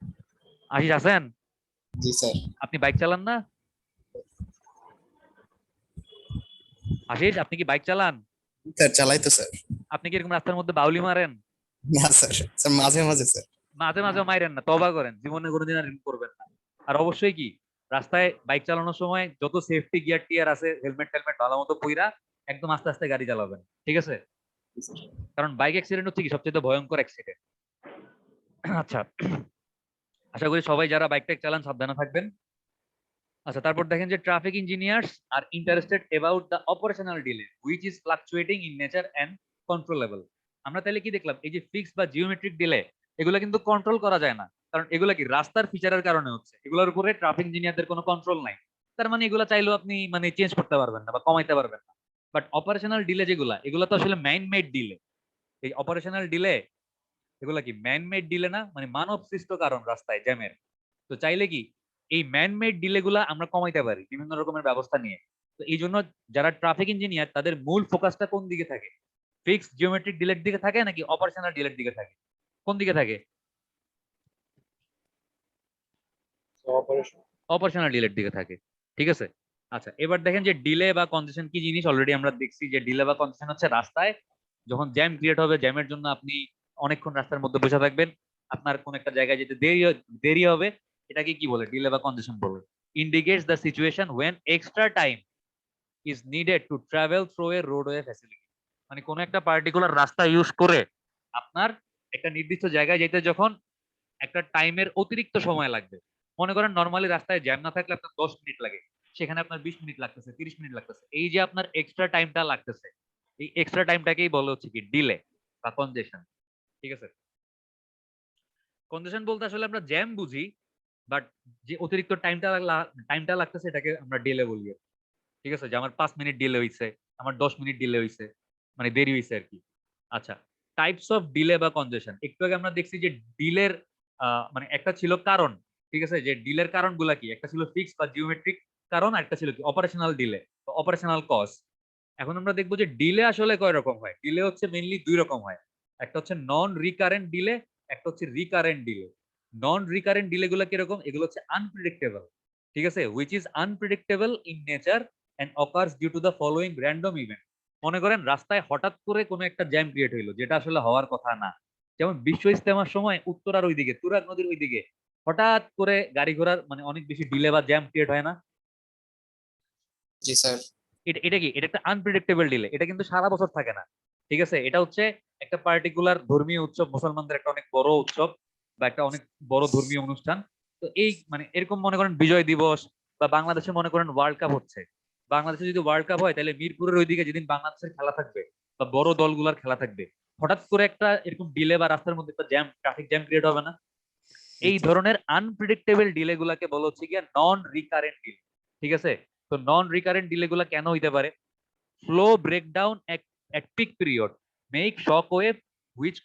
আশিস আছেন? জি স্যার। আপনি বাইক চালান না? আশিস, আপনি কি বাইক চালান? স্যার চালাই তো স্যার। আপনি কি এরকম রাস্তার মধ্যে বাউলি মারেন? না স্যার, স্যার মাঝে মাঝে স্যার। মাঝে মাঝে মাইরেন না, তবা করেন, জীবনে কোনোদিন আর এরকম করবেন না। আর অবশ্যই কি রাস্তায় বাইক চালানোর সময় যত সেফটি গিয়ার টিয়ার আছে, হেলমেট টেলমেট ভালো মতো পইরা একদম আস্তে আস্তে গাড়ি চালাবেন, ঠিক আছে? জি স্যার। কারণ বাইক অ্যাক্সিডেন্ট হচ্ছে কি সবচেয়ে ভয়ঙ্কর অ্যাক্সিডেন্ট। আচ্ছা, আশা করি সবাই যারা বাইক টাইক চালান সাবধানে থাকবেন। আচ্ছা, তারপর দেখেন যে traffic engineers are interested about the operational delay which is fluctuating in nature and controllable. আমরা তাহলে কি দেখলাম, এই যে ফিক্স বা জিওমেট্রিক ডিলে, এগুলো কিন্তু কন্ট্রোল করা যায় না, কারণ এগুলা কি রাস্তার ফিচারের কারণে হচ্ছে, এগুলোর উপরে ট্রাফিক ইঞ্জিনিয়ারদের কোনো কন্ট্রোল নাই। তার মানে এগুলো চাইলেও আপনি মানে চেঞ্জ করতে পারবেন না বা কমাইতে পারবেন না। বাট অপারেশনাল ডিলে যেগুলা, এগুলো তো আসলে ম্যান মেড ডিলে। এই অপারেশনাল ডিলে এগুলা কি ম্যান মেড ডিলে না, মানে মানব সৃষ্ট কারণ রাস্তায় জ্যামের। তো চাইলে কি এই ম্যান মেড ডিলে গুলা আমরা কমাইতে পারি বিভিন্ন রকমের ব্যবস্থা নিয়ে। তো এই জন্য যারা ট্রাফিক ইঞ্জিনিয়ার তাদের মূল ফোকাসটা কোন দিকে থাকে, ফিক্সড জিওমেট্রিক ডিলের দিকে থাকে নাকি অপারেশনাল ডিলের দিকে থাকে, কোন দিকে থাকে? অপারেশন। অপারেশনাল ডিলের দিকে থাকে, ঠিক আছে। আচ্ছা, এবার দেখেন যে ডিলে বা কনজেশন কি জিনিস, অলরেডি আমরা দেখছি যে ডিলে বা কনজেশন হচ্ছে রাস্তায় যখন জ্যাম ক্রিয়েট হবে, জ্যামের জন্য আপনি অনেকক্ষণ রাস্তার মধ্যে বসে থাকবেন, আপনার কোন একটা জায়গায় যেতে দেরি দেরি হবে, এটাকে কি বলে, ডিলে বা কনজেশন বলে। indicates the situation when extra time is needed to travel through a roadway facility. মানে কোন একটা পার্টিকুলার রাস্তা ইউজ করে আপনার একটা নির্দিষ্ট জায়গায় যেতে যখন একটা টাইমের অতিরিক্ত সময় লাগবে। মনে করেন নরমালি রাস্তায় জ্যাম না থাকলে আপনার 10 মিনিট লাগে, সেখানে আপনার 20 মিনিট লাগতেছে, 30 মিনিট লাগতেছে। এই যে আপনার এক্সট্রা টাইমটা লাগতেছে, এই এক্সট্রা টাইমটাকেই বলে হচ্ছে কি ডিলে বা কনজেশন। ঠিক আছে, কনজেশন বলতে আসলে আমরা জ্যাম বুঝি, বাট যে অতিরিক্ত টাইমটা লাগতেছে এটাকে আমরা ডিলে বলি। ঠিক আছে, যে আমার 5 মিনিট ডিলে হইছে, আমার 10 মিনিট ডিলে হইছে, মানে দেরি হইছে আর কি। আচ্ছা, টাইপস অফ ডিলে বা কনজেশন। একটু আগে আমরা দেখছি যে ডিলের মানে একটা ছিল কারণ, ঠিক আছে, যে ডিলের কারণগুলা কি, একটা ছিল ফিক্স বা জিওমেট্রিক কারণ, আর একটা ছিল কি অপারেশনাল ডিলে বা অপারেশনাল কজ। এখন আমরা দেখবো যে ডিলে আসলে কয় রকম হয়। ডিলে হচ্ছে মেইনলি দুই রকম হয়, একটা হচ্ছে নন রিকারেন্ট ডিলে, একটা হচ্ছে recurrent delay. Non recurrent delay গুলা কিরকম, এগুলো হচ্ছে আনপ্রেডিক্টেবল। ঠিক আছে, which is unpredictable in nature and occurs due to the following random event. মনে করেন রাস্তায় হঠাৎ করে কোনো একটা জ্যাম ক্রিয়েট হইলো, যেটা আসলে হওয়ার কথা না। যেমন বিশ্ব ইজতেমার সময় উত্তরার ওইদিকে তুরাগ নদীর ওইদিকে হঠাৎ করে গাড়ি ঘোড়ার মানে অনেক বেশি ডিলে বা জ্যাম ক্রিয়েট হয় না? জি স্যার। এটা কি, এটা একটা আনপ্রেডিক্টেবল ডিলে, এটা কিন্তু সারা বছর থাকে না। ঠিক আছে, এটা হচ্ছে একটা পার্টিকুলার ধর্মীয় উৎসব, মুসলমানদের একটা অনেক বড় উৎসব বা একটা অনেক বড় ধর্মীয় অনুষ্ঠান। তো এই মানে এরকম মনে করেন বিজয় দিবস বা বাংলাদেশে মনে করেন ওয়ার্ল্ড কাপ হচ্ছে, বাংলাদেশে যদি ওয়ার্ল্ড কাপ হয় তাহলে মিরপুরের ওইদিকে যেদিন বাংলাদেশের খেলা থাকবে বা বড় দলগুলোর খেলা থাকবে, হঠাৎ করে একটা এরকম ডিলে বা রাস্তার মধ্যে একটা জ্যাম, ট্রাফিক জ্যাম ক্রিয়েট হবে না? এই ধরনের আনপ্রেডিক্টেবল ডিলে গুলাকে বলা হচ্ছে গিয়ে নন রিকারেন্ট ডিলে। ঠিক আছে, তো নন রিকারেন্ট ডিলে গুলা কেন হইতে পারে? Flow breakdown at peak period make shock wave which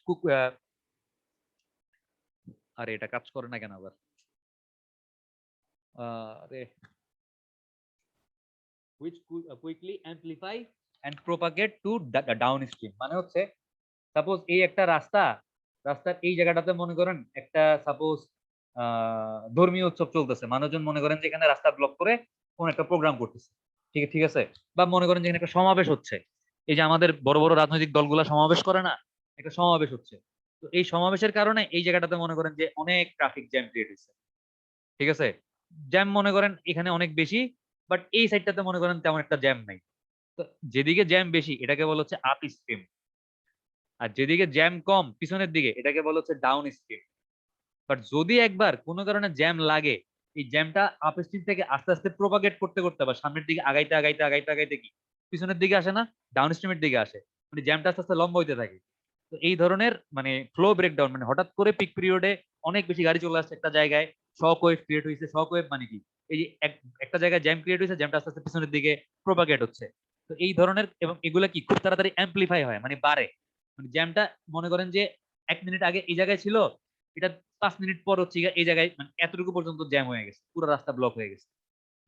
আরে এটা কাজ করে না কেন আবার? আরে which quickly amplify and propagate to downstream। মানে হচ্ছে সাপোজ এই একটা রাস্তার এই জায়গাটাতে মনে করেন একটা সাপোজ ধর্মীয় উৎসব চলতেছে, মানুষজন মনে করেন যে এখানে রাস্তা ব্লক করে কোন একটা প্রোগ্রাম করতেছে। ঠিক ঠিক আছে, বা মনে করেন যে এখানে একটা সমাবেশ হচ্ছে, এই যে আমাদের বড় বড় রাজনৈতিক দলগুলা সমাবেশ করে না, একটা সমাবেশ হচ্ছে। তো এই সমাবেশের কারণে এই জায়গাটাতে মনে করেন যে অনেক ট্রাফিক জ্যাম ক্রিয়েট হচ্ছে। ঠিক আছে, জ্যাম মনে করেন এখানে অনেক বেশি, বাট এই সাইডটাতে মনে করেন তেমন একটা জ্যাম নাই। তো যেদিকে জ্যাম বেশি এটাকে বলা হচ্ছে আপ স্ট্রিম, আর যেদিকে জ্যাম কম পিছনের দিকে এটাকে বলা হচ্ছে ডাউন স্ট্রিম। বাট যদি একবার কোনো কারণে জ্যাম লাগে, এই জ্যামটা আপ স্ট্রিম থেকে আস্তে আস্তে প্রোপাগেট করতে করতে বা সামনের দিকে আগাইতে আগাইতে আগাইতে আগাইতে কি পিছনের দিকে আসে না, ডাউন স্ট্রিমের দিকে আসে, মানে জ্যামটা আস্তে আস্তে লম্বা হইতে থাকে। তো এই ধরনের মানে ফ্লো ব্রেকডাউন, মানে হঠাৎ করে পিক পিরিয়ডে অনেক বেশি গাড়ি চলে আসছে একটা জায়গায়, শক ওয়েভ ক্রিয়েট হয়েছে। শক ওয়েভ মানে কি, এই যে একটা জায়গায় জ্যাম ক্রিয়েট হয়েছে, জ্যামটা আস্তে আস্তে পিছনের দিকে প্রোপাগেট হচ্ছে। তো এই ধরনের, এবং এগুলা কি খুব তাড়াতাড়ি অ্যাম্পলিফাই হয়, মানে বাড়ে। মানে জ্যামটা মনে করেন যে 1 মিনিট আগে এই জায়গায় ছিল, এটা 5 মিনিট পর হচ্ছে এই জায়গায় মানে এতটুকু পর্যন্ত জ্যাম হয়ে গেছে, পুরো রাস্তা ব্লক হয়ে গেছে।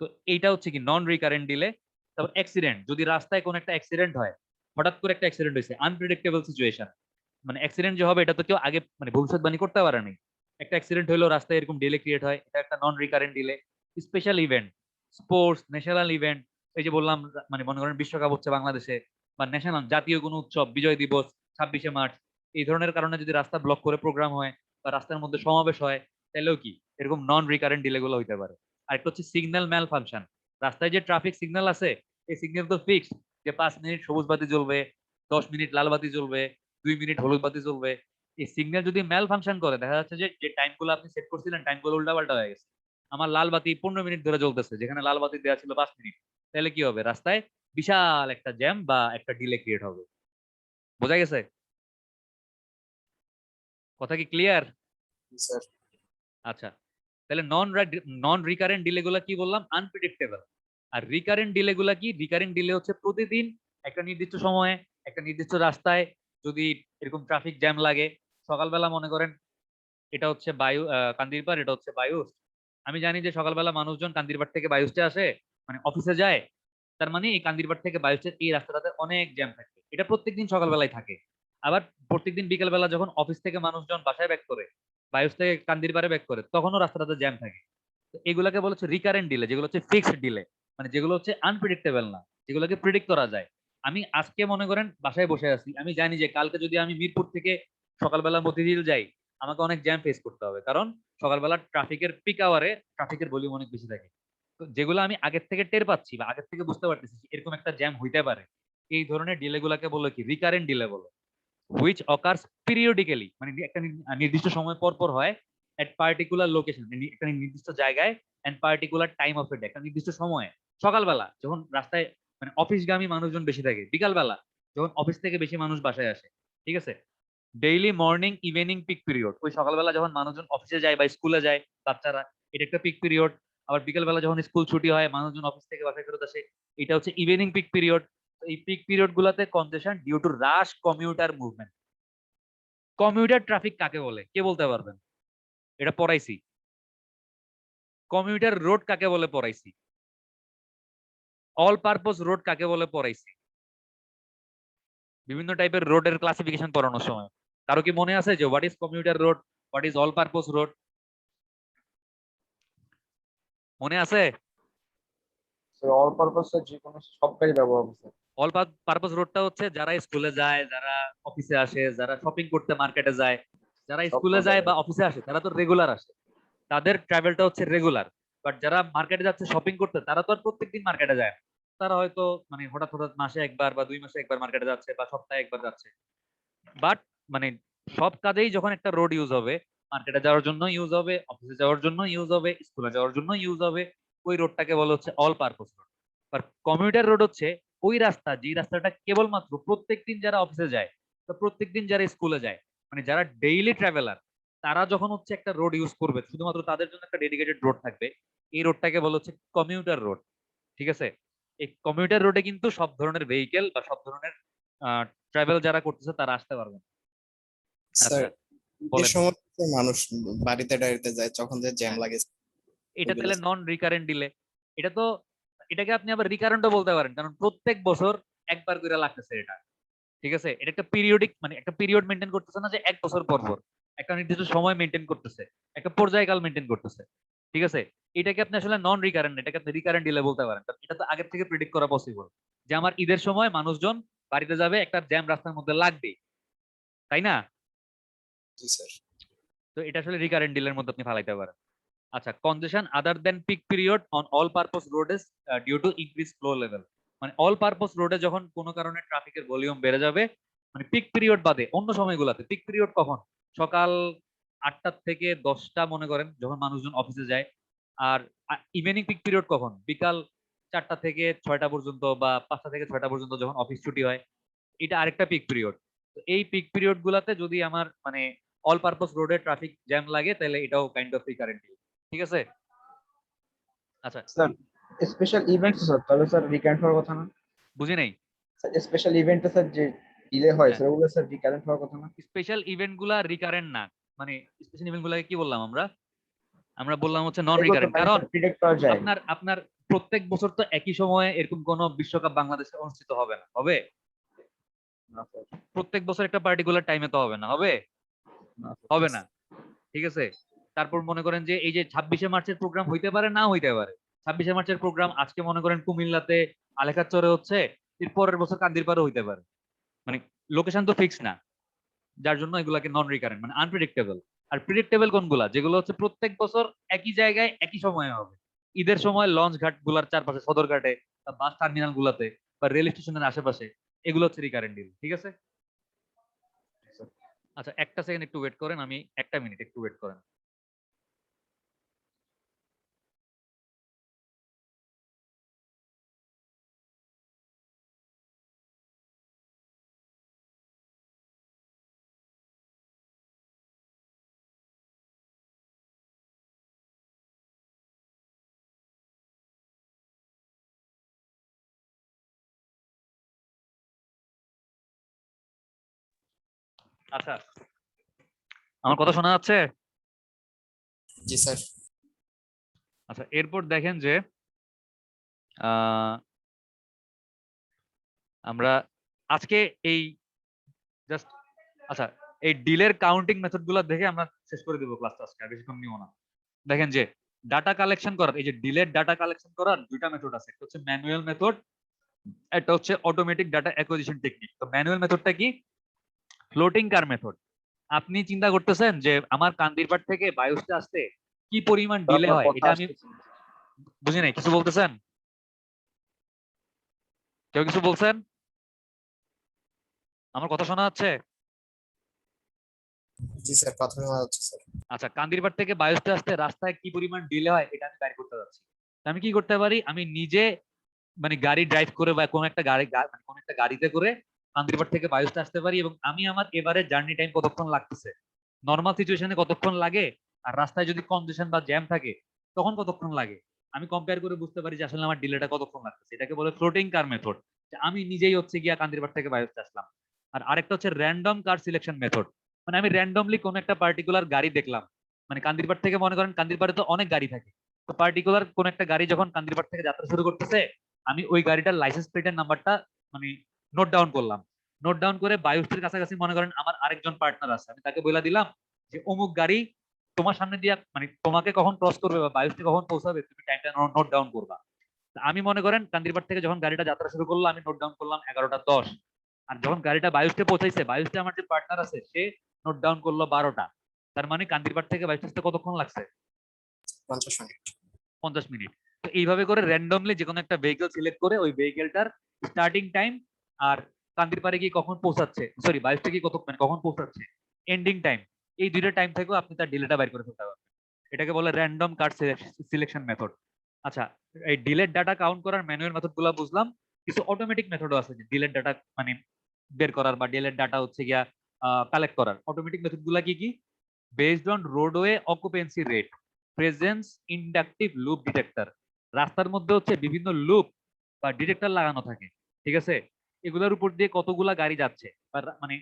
তো এইটা হচ্ছে কি নন রিকারেন্ট ডিলে। তারপর অ্যাক্সিডেন্ট, যদি রাস্তায় কোনো একটা অ্যাক্সিডেন্ট হয়, হঠাৎ করে একটা অ্যাক্সিডেন্ট হয়েছে, আনপ্রেডিক্টেবল সিচুয়েশন, মানে অ্যাক্সিডেন্ট যে হবে এটা তো কেউ আগে মানে ভবিষ্যৎবাণী করতে পারে নাই। একটা অ্যাক্সিডেন্ট হলো, রাস্তায় এরকম ডিলে ক্রিয়েট হয়, এটা একটা non recurrent delay. Special event, sports, national event, এই যে বললাম মানে মনে করেন বিশ্বকাপ হচ্ছে বাংলাদেশে, বা ন্যাশনাল জাতীয় কোনো উৎসব, বিজয় দিবস, 26শে মার্চ, এই ধরনের কারণে যদি রাস্তা ব্লক করে প্রোগ্রাম হয় বা রাস্তার মধ্যে সমাবেশ হয়, তাহলেও কি এরকম নন রিকারেন্ট ডিলে গুলো হইতে পারে। আরেকটা হচ্ছে সিগন্যাল ম্যাল ফাংশন। রাস্তায় যে ট্রাফিক সিগন্যাল আছে, এই সিগন্যাল তো ফিক্সড, যে 5 মিনিট সবুজ বাতি জ্বলবে, 10 মিনিট লাল বাতি জ্বলবে, 2 মিনিট হলুদ বাতি জ্বলবে। এই সিগন্যাল যদি ম্যাল ফাংশন করে, দেখা যাচ্ছে যে যে টাইম গুলো আপনি সেট করছিলেন টাইম গুলো উল্টাপাল্টা হয়ে গেছে। আমার লাল বাতি 15 মিনিট ধরে জ্বলতেছে, যেখানে লাল বাতি দেওয়া ছিল 5 মিনিট। তাহলে কি হবে, রাস্তায় বিশাল একটা জ্যাম বা একটা ডিলে ক্রিয়েট হবে। বোঝা গেছে? কথা কি ক্লিয়ার? জি স্যার। আচ্ছা, তাহলে নন রিকারেন্ট ডিলে গুলা কি বললাম, আনপ্রেডিক্টেবল। আর রিকারেন্ট ডিলে গুলা কি, রিকারেন্ট ডিলে হচ্ছে প্রতিদিন একটা নির্দিষ্ট সময়ে একটা নির্দিষ্ট রাস্তায় যদি এরকম ট্রাফিক জ্যাম লাগে, সকালবেলা মনে করেন এটা হচ্ছে কান্দিরপাড়, এটা হচ্ছে বায়ুস। আমি জানি যে সকালবেলা মানুষজন কান্দিরপাড় থেকে বায়ুসে আসে, মানে অফিসে যায়, তার মানে এই কান্দিরপাড় থেকে বায়ুসের এই রাস্তাটাতে অনেক জ্যাম থাকে, এটা প্রত্যেকদিন সকালবেলায় থাকে। আবার প্রত্যেকদিন বিকেলবেলা যখন অফিস থেকে মানুষজন বাসায় ব্যাক করে, বায়ুস থেকে কান্দিরপাড়ে ব্যাক করে, তখনও রাস্তাটাতে জ্যাম থাকে। তো এগুলাকে বলা হচ্ছে রিকারেন্ট ডিলে, যেগুলো হচ্ছে ফিক্সড ডিলে, মানে যেগুলো হচ্ছে আনপ্রেডিক্টেবল না, যেগুলোকে প্রিডিক্ট করা যায়। আমি আজকে মনে করেন বাসায় বসে আছি, আমি জানি যে কালকে যদি আমি মিরপুর থেকে সকালবেলা মতিঝিল যাই, আমাকে অনেক জ্যাম ফেস করতে হবে, কারণ সকালবেলা ট্রাফিকের পিক আওয়ারে ট্রাফিকের ভলিউম অনেক বেশি থাকে। যেগুলো আমি আগের থেকে টের পাচ্ছি বা আগের থেকে বুঝতে পারতেছি এরকম একটা জ্যাম হইতে পারে, এই ধরনের ডিলে গুলাকে বলে কি রিকারেন্ট ডিলে বলে, হুইচ অকার্স পিরিয়ডিক্যালি, মানে একটা নির্দিষ্ট সময় পর পর হয়, এট পার্টিকুলার লোকেশন, একটা নির্দিষ্ট জায়গায় and particular time of day, একটা নির্দিষ্ট সময়ে। সকালবেলা যখন রাস্তায় মানে অফিসগামী মানুষজন বেশি থাকে, বিকালবেলা যখন অফিস থেকে বেশি মানুষ বাসায় আসে, ঠিক আছে। Daily morning evening peak period, ওই সকালবেলা যখন মানুষজন অফিসে যায় বা স্কুলে যায় বাচ্চারা, এটা একটা পিক পিরিয়ড। আবার বিকেলবেলা যখন স্কুল ছুটি হয় মানুষজন অফিস থেকে বাসায় ফেরত আসে, এটা হচ্ছে ইভিনিং পিক পিরিয়ড। এই পিক পিরিয়ড গুলাতে congestion due to rush commuter movement. Commuter traffic কাকে বলে কে বলতে পারবেন? এটা পড়াইছি। কমিউটার রোড কাকে বলে পড়াইছি। অল পারপোজ রোড কাকে বলে পড়াইছি। বিভিন্ন টাইপের রোডের ক্লাসিফিকেশন পড়ানোর সময় কারো কি মনে আছে যে what is commuter road, what is all purpose road? মনে আছে? স্যার অল পারপাস যে কোনো সব কাজে ব্যবহার হবে স্যার। অল পারপোজ রোডটা হচ্ছে যারা স্কুলে যায়, যারা অফিসে আসে, যারা শপিং করতে মার্কেটে যায়, যারা সব স্কুলে সময় যায় বা ব্যবহার অফিসে আসে তারা তো রেগুলার আসে, তাদের ট্রাভেলটা হচ্ছে রেগুলার। বাট যারা মার্কেটে যাচ্ছে শপিং করতে তারা তো আর প্রত্যেকদিন মার্কেটে যায় না। তারা হয়তো মানে হঠাৎ হঠাৎ মাসে একবার বা 2 মাসে একবার মার্কেটে যাচ্ছে বা সপ্তাহে একবার যাচ্ছে। বাট মানে সব কাজেই যখন একটা রোড ইউজ হবে, মার্কেটে যাওয়ার জন্য ইউজ হবে, অফিসে যাওয়ার জন্য ইউজ হবে, স্কুলে যাওয়ার জন্য ইউজ হবে, ওই রোডটাকে বলা হচ্ছে অল পারপোজ রোড। আর কমিউটার রোড হচ্ছে ওই রাস্তা যে রাস্তাটা কেবলমাত্র প্রত্যেকদিন যারা অফিসে যায় বা প্রত্যেকদিন যারা স্কুলে যায়, মানে যারা ডেইলি ট্রাভেলার, তারা যখন হচ্ছে একটা রোড ইউজ করবে শুধুমাত্র তাদের জন্য একটা ডেডিকেটেড রোড থাকবে, এই রোডটাকে বলা হচ্ছে কমিউটার রোড। ঠিক আছে। এই কমিউটার রোডে কিন্তু সব ধরনের ভেহিকেল বা সব ধরনের ট্রাভেল যারা করতেছে তারা আসতে পারবে। স্যার আচ্ছা যে বলেন। সময় মানুষ বাড়িতে টাড়িতে যায় তখন যে জ্যাম হ্যাঁ, লাগে এটা ওইগুলো। তাহলে নন রিকারেন্ট ডিলে। এটা তো, এটাকে আপনি আবার রিকারেন্টও বলতে পারেন কারণ প্রত্যেক বছর একবার করে লাগতেছে এটা। ঠিক আছে, এটা একটা পিরিয়ডিক মানে একটা পিরিয়ড মেনটেন করতেছে না যে এক বছর পর পর, একটা নির্দিষ্ট সময় মেনটেন করতেছে, একটা পর্যায়কাল মেনটেন করতেছে। ঠিক আছে, এটাকে আপনি আসলে নন রিকারেন্ট, এটাকে আপনি রিকারেন্ট ডিলে বলতে পারেন কারণ এটা তো আগের থেকে প্রেডিক্ট করা পসিবল যে আমার ঈদের সময় মানুষজন বাড়িতে যাবে, একটা জ্যাম রাস্তার মধ্যে লাগবে, তাই না? জি স্যার। তো এটা আসলে রিকারেন্ট ডিলের মধ্যে আপনি ফালাইতে পারেন। আচ্ছা, congestion other than peak period on all purpose roads due to increase flow level, মানে অল পারপোজ রোডে যখন কোনো কারণে ট্রাফিকের ভলিউম বেড়ে যাবে, মানে পিক পিরিয়ড বাদে অন্য সময়গুলোতে। পিক পিরিয়ড কখন? সকাল 8টা থেকে 10টা মনে করেন যখন মানুষজন অফিসে যায়। আর ইভিনিং পিক পিরিয়ড কখন? বিকাল 4টা থেকে 6টা পর্যন্ত বা 5টা থেকে 6টা পর্যন্ত যখন অফিস ছুটি হয়, এটা আরেকটা পিক পিরিয়ড। তো এই পিক পিরিয়ড গুলাতে যদি আমার মানে অল পারপোজ রোডে ট্রাফিক জ্যাম লাগে তাহলে এটাও কাইন্ড অফ রিকারেন্ট। ঠিক আছে। আচ্ছা, স্যার স্পেশাল ইভেন্টস স্যার তাহলে স্যার রিকারেন্ট হওয়ার কথা না? বুঝি নাই। স্যার স্পেশাল ইভেন্টে স্যার যে ডিলে হয় হ্যাঁ, স্যার ওগুলো স্যার রিকারেন্ট হওয়ার কথা না? স্পেশাল ইভেন্ট গুলা রিকারেন্ট না। মানে স্পেশাল ইভেন্ট গুলাকে কি বললাম আমরা? আমরা বললাম হচ্ছে নন এগুলো তো রিকারেন্ট, মানে কারণ স্যার প্রিডিক্ট করা যায়। আপনার আপনার প্রত্যেক বছর তো একই সময়ে এরকম কোন বিশ্বকাপ বাংলাদেশে অনুষ্ঠিত হবে না, হবে? না স্যার, প্রত্যেক বছর একটা পার্টিকুলার টাইমে তো হবে না, হবে? না স্যার। হবে না। ঠিক আছে। তারপর মনে করেন যে এই যে 26শে মার্চের প্রোগ্রাম হইতে পারে না হইতে পারে। 26শে মার্চের প্রোগ্রাম আজকে মনে করেন কুমিল্লাতে আলেখাচরে হচ্ছে, এর পরের বছর কান্দিরপাড়ে হইতে পারে। মানে লোকেশন তো ফিক্স না, যার জন্য এগুলাকে নন রিকারেন্ট মানে আনপ্রেডিক্টেবল। আর প্রেডিক্টেবল কোনগুলা? যেগুলো হচ্ছে প্রত্যেক বছর একই জায়গায় একই সময়ে হবে। ঈদের সময় লঞ্চ ঘাট গুলার চারপাশে, সদরঘাটে বা বাস টার্মিনাল গুলাতে বা রেল স্টেশনের আশেপাশে, এগুলো হচ্ছে রিকারেন্ট ডিল। ঠিক আছে। আচ্ছা, একটা সেকেন্ড একটু ওয়েট করেন, আমি একটা মিনিট একটু ওয়েট করেন। আচ্ছা, আমার কথা শোনা যাচ্ছে? জি স্যার। আচ্ছা, এরপর দেখেন যে আহ, আমরা আজকে এই জাস্ট, আচ্ছা, এই ডিলের কাউন্টিং মেথড গুলো দেখে আমরা শেষ করে দেবো ক্লাসটা আজকে, আর বেশিক্ষণ নিব না। দেখেন যে ডাটা কালেকশন করার, এই যে ডিলের ডাটা কালেকশন করার দুইটা মেথড আছে, একটা হচ্ছে ম্যানুয়াল মেথড, একটা হচ্ছে অটোমেটিক ডাটা অ্যাকুইজিশন টেকনিক। তো ম্যানুয়াল মেথডটা কি? ফ্লোটিং কার মেথড। আপনি চিন্তা করতেছেন যে আমার কান্দিরপাড় থেকে বায়ুসটা আসতে কি পরিমাণ স্যার ডিলে আপনার হয়, কথা এটা আমি আসতেছে না। বুঝি নাই, কিছু বলতেছেন? কেউ কিছু বলছেন? আমার কথা শোনা যাচ্ছে? জি স্যার, কথা শোনা যাচ্ছে স্যার। আচ্ছা, কান্দিরপাড় থেকে বায়ুতে আসতে রাস্তায় কি পরিমাণ ডিলে হয় এটা আমি বের করতে যাচ্ছি। তো আমি কি করতে পারি, আমি নিজে মানে গাড়ি ড্রাইভ করে বা কোন একটা মানে কোন একটা গাড়িতে করে কান্দিরপাড় থেকে বায়ুতে আসতে পারি, এবং আমি আমার এবারে জার্নি টাইম কতক্ষণ লাগতেছে, নর্মাল সিচুয়েশনে কতক্ষণ লাগে, আর রাস্তায় যদি কনজেশন বা জ্যাম থাকে তখন কতক্ষণ লাগে, আমি কম্পেয়ার করে বুঝতে পারি যে আসলে আমার ডিলেটা কতক্ষণ লাগতেছে। এটাকে বলে ফ্লোটিং কার মেথড। আমি নিজেই হচ্ছে গিয়া কান্দিরপাড় থেকে বায়ুতে আসলাম। আর আরেকটা হচ্ছে র্যান্ডম কার সিলেকশন মেথড। মানে আমি র্যান্ডমলি কোন একটা পার্টিকুলার গাড়ি দেখলাম, মানে কান্দিরপাড় থেকে মনে করেন কান্দিরপাড়ে তো অনেক গাড়ি থাকে, তো পার্টিকুলার কোন একটা গাড়ি যখন কান্দিরপাড় থেকে যাত্রা শুরু করতেছে, আমি ওই গাড়িটার লাইসেন্স প্লেটের নাম্বারটা মানে নোট ডাউন করলাম। নোট ডাউন করে বায়ুষ্ঠের কাছাকাছি মনে করেন আমার আরেকজন পার্টনার আছে, আমি তাকে বলে দিলাম যে অমুক গাড়ি তোমার সামনে দিয়ে মানে তোমাকে কখন ক্রস করবে বা বায়ুষ্ঠে কখন পৌঁছাবে তুমি টাইমটা নোট ডাউন করবা। তা আমি মনে করেন কান্দিরপাড় থেকে যখন গাড়িটা যাত্রা শুরু করলো আমি নোট ডাউন করলাম 11টা 10। আর যখন গাড়িটা বায়ুষ্ঠে পৌঁছাইছে, বায়ুষ্ঠে আমার যে পার্টনার আছে সে নোট ডাউন করলো 12টা। তার মানে কান্দিরপাড় থেকে বায়ুষ্ঠে আসতে কতক্ষণ লাগছে? 50 মিনিট। 50 মিনিট। তো এইভাবে করে র্যান্ডমলি যে কোনো একটা ভেহিকল সিলেক্ট করে ওই ভেহিকলটার স্টার্টিং টাইম আর কান্দির পাড়ে গিয়ে কখন পৌঁছাচ্ছে, সরি বাইশটা গিয়ে কত মানে কখন পৌঁছাচ্ছে, এন্ডিং টাইম, এই দুইটা টাইম থেকেও আপনি তার ডিলেটা বাইর করে ফেলতে পারবেন। এটাকে বলে র্যান্ডম কার্ড সিলেকশন মেথড। আচ্ছা, এই ডিলেট ডাটা কাউন্ট করার ম্যানুয়াল মেথড গুলো বুঝলাম, কিছু অটোমেটিক মেথডও আছে যে ডিলেট ডাটা মানে বের করার বা ডিলেট ডাটা হচ্ছে গিয়া কালেক্ট করার। অটোমেটিক মেথড গুলা কি কি? Based on roadway occupancy rate, presence inductive loop detector. রাস্তার মধ্যে হচ্ছে বিভিন্ন লুপ বা ডিটেক্টর লাগানো থাকে, ঠিক আছে? এগুলোর উপর দিয়ে কতগুলা গাড়ি যাচ্ছে বা মানে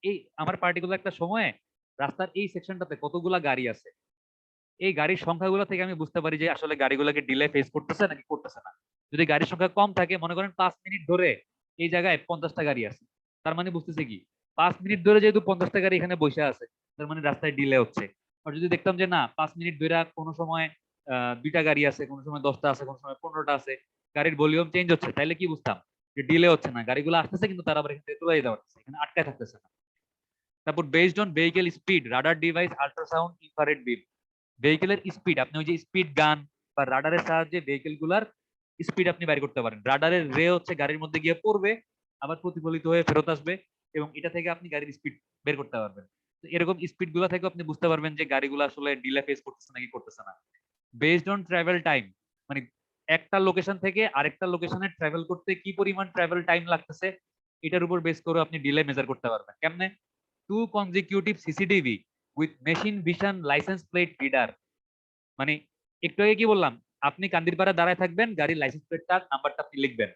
এই আমার পার্টিকুলার একটা সময়ে রাস্তার এই সেকশনটাতে কতগুলা গাড়ি আছে, এই গাড়ির সংখ্যাগুলো থেকে আমি বুঝতে পারি যে আসলে গাড়িগুলোকে ডিলে ফেস করতেছে নাকি করতেছে না। যদি গাড়ির সংখ্যা কম থাকে, মনে করেন 5 মিনিট ধরে এই জায়গায় 50টা গাড়ি আছে, তার মানে বুঝতেছে কি 5 মিনিট ধরে যেহেতু 50টা গাড়ি এখানে বসে আছে, তার মানে রাস্তায় ডিলে হচ্ছে। আর যদি দেখতাম যে না 5 মিনিট ধরে কোনো সময় 2টা গাড়ি আছে, কোনো সময় 10টা আছে, কোনো সময় 15টা আছে, গাড়ির ভলিউম চেঞ্জ হচ্ছে, তাইলে কি বুঝতাম যে ডিলে হচ্ছে না, গাড়িগুলো আসতেছে কিন্তু তারা আবার এখান থেকে চলে যেতে পারতেছে, এখানে আটকায় থাকতেছে না। তারপর based on vehicle speed, radar device, ultrasound, infrared beam. ভেহিকেলের স্পিড, আপনি ওই যে স্পিড গান বা রাডারের সাহায্যে ভেহিকেল গুলার স্পিড আপনি বের করতে পারেন। রাডারের রে হচ্ছে গাড়ির মধ্যে গিয়ে পড়বে, আবার প্রতিফলিত হয়ে ফেরত আসবে, এবং এটা থেকে আপনি গাড়ির স্পিড বের করতে পারবেন। তো এরকম স্পিড গুলা থেকে আপনি বুঝতে পারবেন যে গাড়িগুলো আসলে ডিলে ফেস করতেছে নাকি করতেছে না। বেসড অন ট্রাভেল টাইম, মানে একটা লোকেশন থেকে আরেকটা লোকেশনে ট্রাভেল করতে কি পরিমাণ ট্রাভেল টাইম লাগতেছে, এটার উপর বেস করে আপনি ডিলে মেজার করতে পারবেন। কেমনে? 2 consecutive CCTV with machine vision license plate reader। মানে একটু আগে কি বললাম, আপনি কান্দিরপাড়া দাঁড়ায় থাকবেন, গাড়ির লাইসেন্স প্লেটটার নাম্বারটা আপনি লিখবেন,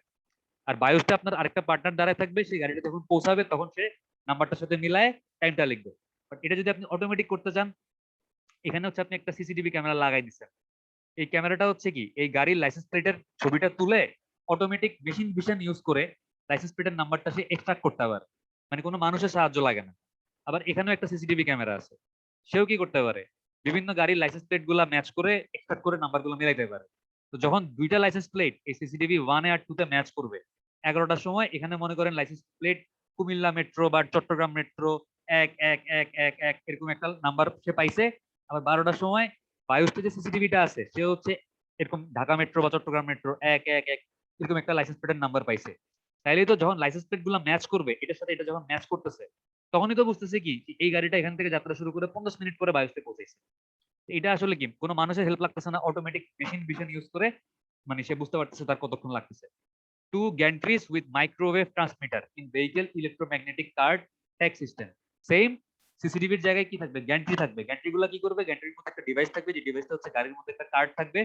আর বায়ুসটা আপনার আরেকটা পার্টনার দাঁড়ায় থাকবে, সেই গাড়িটা যখন পৌঁছাবে তখন সে নাম্বারটার সাথে মিলায় টাইমটা লিখবে। বাট এটা যদি আপনি অটোমেটিক করতে চান, এখানে হচ্ছে আপনি একটা সিসিটিভি ক্যামেরা লাগাই দিচ্ছেন। এই ক্যামেরাটা হচ্ছে কি এই গাড়ির লাইসেন্স প্লেটের ছবিটা তুলে অটোমেটিক মেশিন ভিশন ইউজ করে লাইসেন্স প্লেটের নাম্বারটা সে এক্সট্রাক্ট করতে পারে, মানে কোনো মানুষের সাহায্য লাগে না। আবার এখানেও একটা সিসিটিভি ক্যামেরা আছে, সেও কি করতে পারে, বিভিন্ন গাড়ির লাইসেন্স প্লেট গুলা ম্যাচ করে এক্সট্রাক্ট করে নাম্বার গুলো মিলাইতে পারে। তো যখন দুইটা লাইসেন্স প্লেট এই সিসিটিভি 1 আর 2 তে ম্যাচ করবে 11টার সময়, এখানে মনে করেন লাইসেন্স প্লেট কুমিল্লা মেট্রো বা চট্টগ্রাম মেট্রো 1 1 1 1 1 এরকম একটা নাম্বার সে পাইছে। আবার 12টার সময় বায়ুতে যে সিসিটিভিটা আছে সে হচ্ছে এরকম ঢাকা মেট্রো বা চট্টগ্রাম মেট্রো 1 1 1 এরকম একটা লাইসেন্স প্লেটের নাম্বার পাইছে। তাইলেই তো যখন লাইসেন্স প্লেট গুলো ম্যাচ করবে, এটার সাথে এটা যখন ম্যাচ করতেছে, তখনই তো বুঝতেছে কি যে এই গাড়িটা এখান থেকে যাত্রা শুরু করে 50 মিনিট পরে বায়ুতে পৌঁছেছে। এটা আসলে কি কোনো মানুষের হেল্প লাগতেছে না, অটোমেটিক মেশিন ভিশন ইউজ করে মানে সে বুঝতে পারতেছে তার কতক্ষণ লাগতেছে। 2 gantries with microwave transmitter in vehicle electromagnetic card tag system। Same সিসিটিভির জায়গায় কি থাকবে, গ্যান্ট্রি থাকবে। গ্যান্ট্রি গুলা কি করবে, গ্যান্ট্রির মধ্যে একটা ডিভাইস থাকবে, যে ডিভাইসটা হচ্ছে গাড়ির মধ্যে একটা কার্ড থাকবে,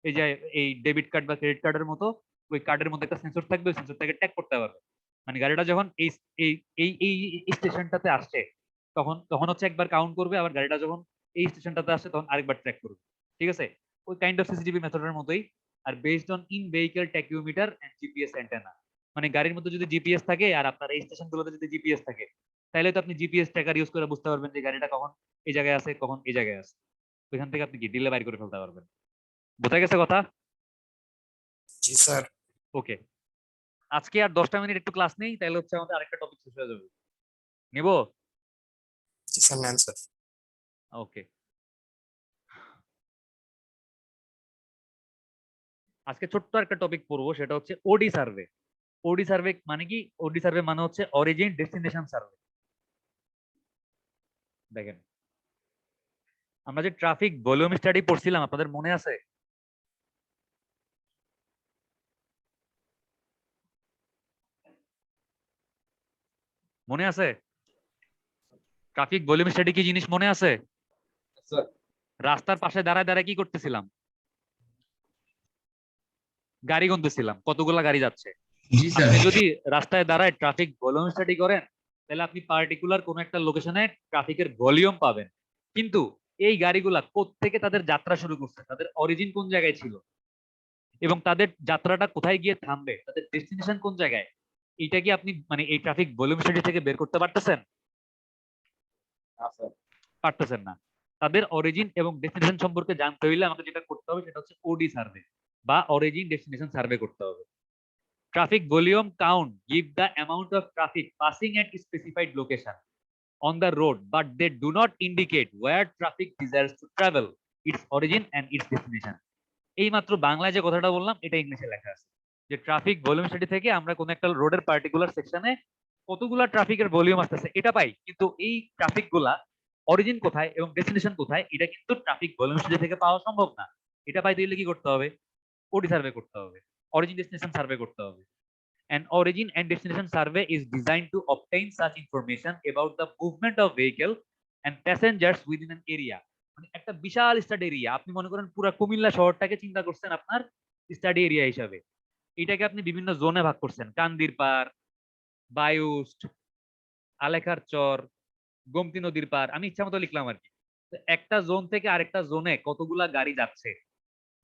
এই যে এই ডেবিট কার্ড বা ক্রেডিট কার্ডের মতো, ওই কার্ডের মধ্যে একটা সেন্সর থাকবে, ওই সেন্সরটাকে ট্যাগ করতে পারবে। মানে গাড়িটা যখন এই এই এই এই স্টেশনটাতে আসছে, তখন তখন হচ্ছে একবার কাউন্ট করবে, আবার গাড়িটা যখন এই স্টেশনটাতে আসছে তখন আরেকবার ট্র্যাক করবে। ঠিক আছে, ওই কাইন্ড অফ সিসিটিভি মেথডের মতোই। আর based on in vehicle tachometer and GPS antenna, মানে গাড়ির মধ্যে যদি জিপিএস থাকে আর আপনার এই স্টেশনগুলোতে যদি জিপিএস থাকে, তাহলে তো আপনি জিপিএস ট্র্যাকার ইউজ করে বুঝতে পারবেন যে গাড়িটা কখন এই জায়গায় আছে, কখন এই জায়গায় আছে। ওইখান থেকে আপনি কি ডিলে বাইর করে ফেলতে পারবেন। বোঝা গেছে কথা? জি স্যার। ওকে, আজকে আর 10টা মিনিট একটু ক্লাস নেই, তাহলে হচ্ছে আমাদের আরেকটা টপিক শেষ হয়ে যাবে। নিব? জি স্যার, নেন স্যার। ওকে। আজকে ছোট্ট একটা টপিক পড়বো, সেটা হচ্ছে ওডি সার্ভে। ওডি সার্ভে মানে কি? ওডি সার্ভে মানে হচ্ছে অরিজিন ডেস্টিনেশন সার্ভে। দেখেন, আমরা যে ট্রাফিক ভলিউম স্টাডি পড়ছিলাম, আপনাদের মনে আছে? মনে আছে? ট্রাফিক ভলিউম স্টাডি কি জিনিস মনে আছে? স্যার রাস্তার পাশে দাঁড়ায় দাঁড়ায় কি করতেছিলাম? গাড়ি গুনতেছিলাম, কতগুলা গাড়ি যাচ্ছে। জি স্যার। আপনি যদি রাস্তায় দাঁড়ায় ট্রাফিক ভলিউম স্টাডি করেন, তাহলে আপনি পার্টিকুলার কোন একটা লোকেশনে ট্রাফিকের ভলিউম পাবেন। কিন্তু এই গাড়িগুলা কোত্থেকে তাদের যাত্রা শুরু করছে, তাদের অরিজিন কোন জায়গায় ছিল, এবং তাদের যাত্রাটা কোথায় গিয়ে থামবে, তাদের ডেস্টিনেশন কোন জায়গায়, এটা কি আপনি মানে এই ট্রাফিক ভলিউম স্টাডি থেকে বের করতে পারতেছেন? স্যার পারতেছেন না। তাদের অরিজিন এবং ডেস্টিনেশন সম্পর্কে জানতে হইলে আমাকে যেটা করতে হবে সেটা হচ্ছে ওডি সার্ভে বা অরিজিন ডেস্টিনেশন সার্ভে করতে হবে। Traffic volume count give the amount of traffic passing at specified location on the road, but they do not indicate where traffic desires to travel, its origin and its destination. এই মাত্র বাংলায় যে কথাটা বললাম এটা ইংলিশে লেখা আছে, যে ট্রাফিক ভলিউম স্টাডি থেকে আমরা কোন একটা রোডের পার্টিকুলার সেকশনে কতগুলা ট্রাফিকের ভলিউম আসতেছে এটা পাই, কিন্তু এই ট্রাফিক গুলা অরিজিন কোথায় এবং ডেস্টিনেশন কোথায় এটা কিন্তু ট্রাফিক ভলিউম স্টাডি থেকে পাওয়া সম্ভব না। এটা পাইতে হলে কি করতে হবে? ওডি সার্ভে করতে হবে, অরিজিন ডেস্টিনেশন সার্ভে করতে হবে। An origin and destination survey is designed to obtain such information about the movement of vehicle and passengers within an area. মানে একটা বিশাল স্টাডি এরিয়া, আপনি মনে করেন পুরো কুমিল্লা শহরটাকে চিন্তা করছেন আপনার স্টাডি এরিয়া হিসাবে। এটাকে আপনি বিভিন্ন জোনে ভাগ করছেন, কান্দির পার, বায়ুস্ট, আলেখার চর, গোমতী নদীর পার, আমি ইচ্ছা মতো লিখলাম আর কি। তো একটা জোন থেকে আরেকটা জোনে কতগুলা গাড়ি যাচ্ছে,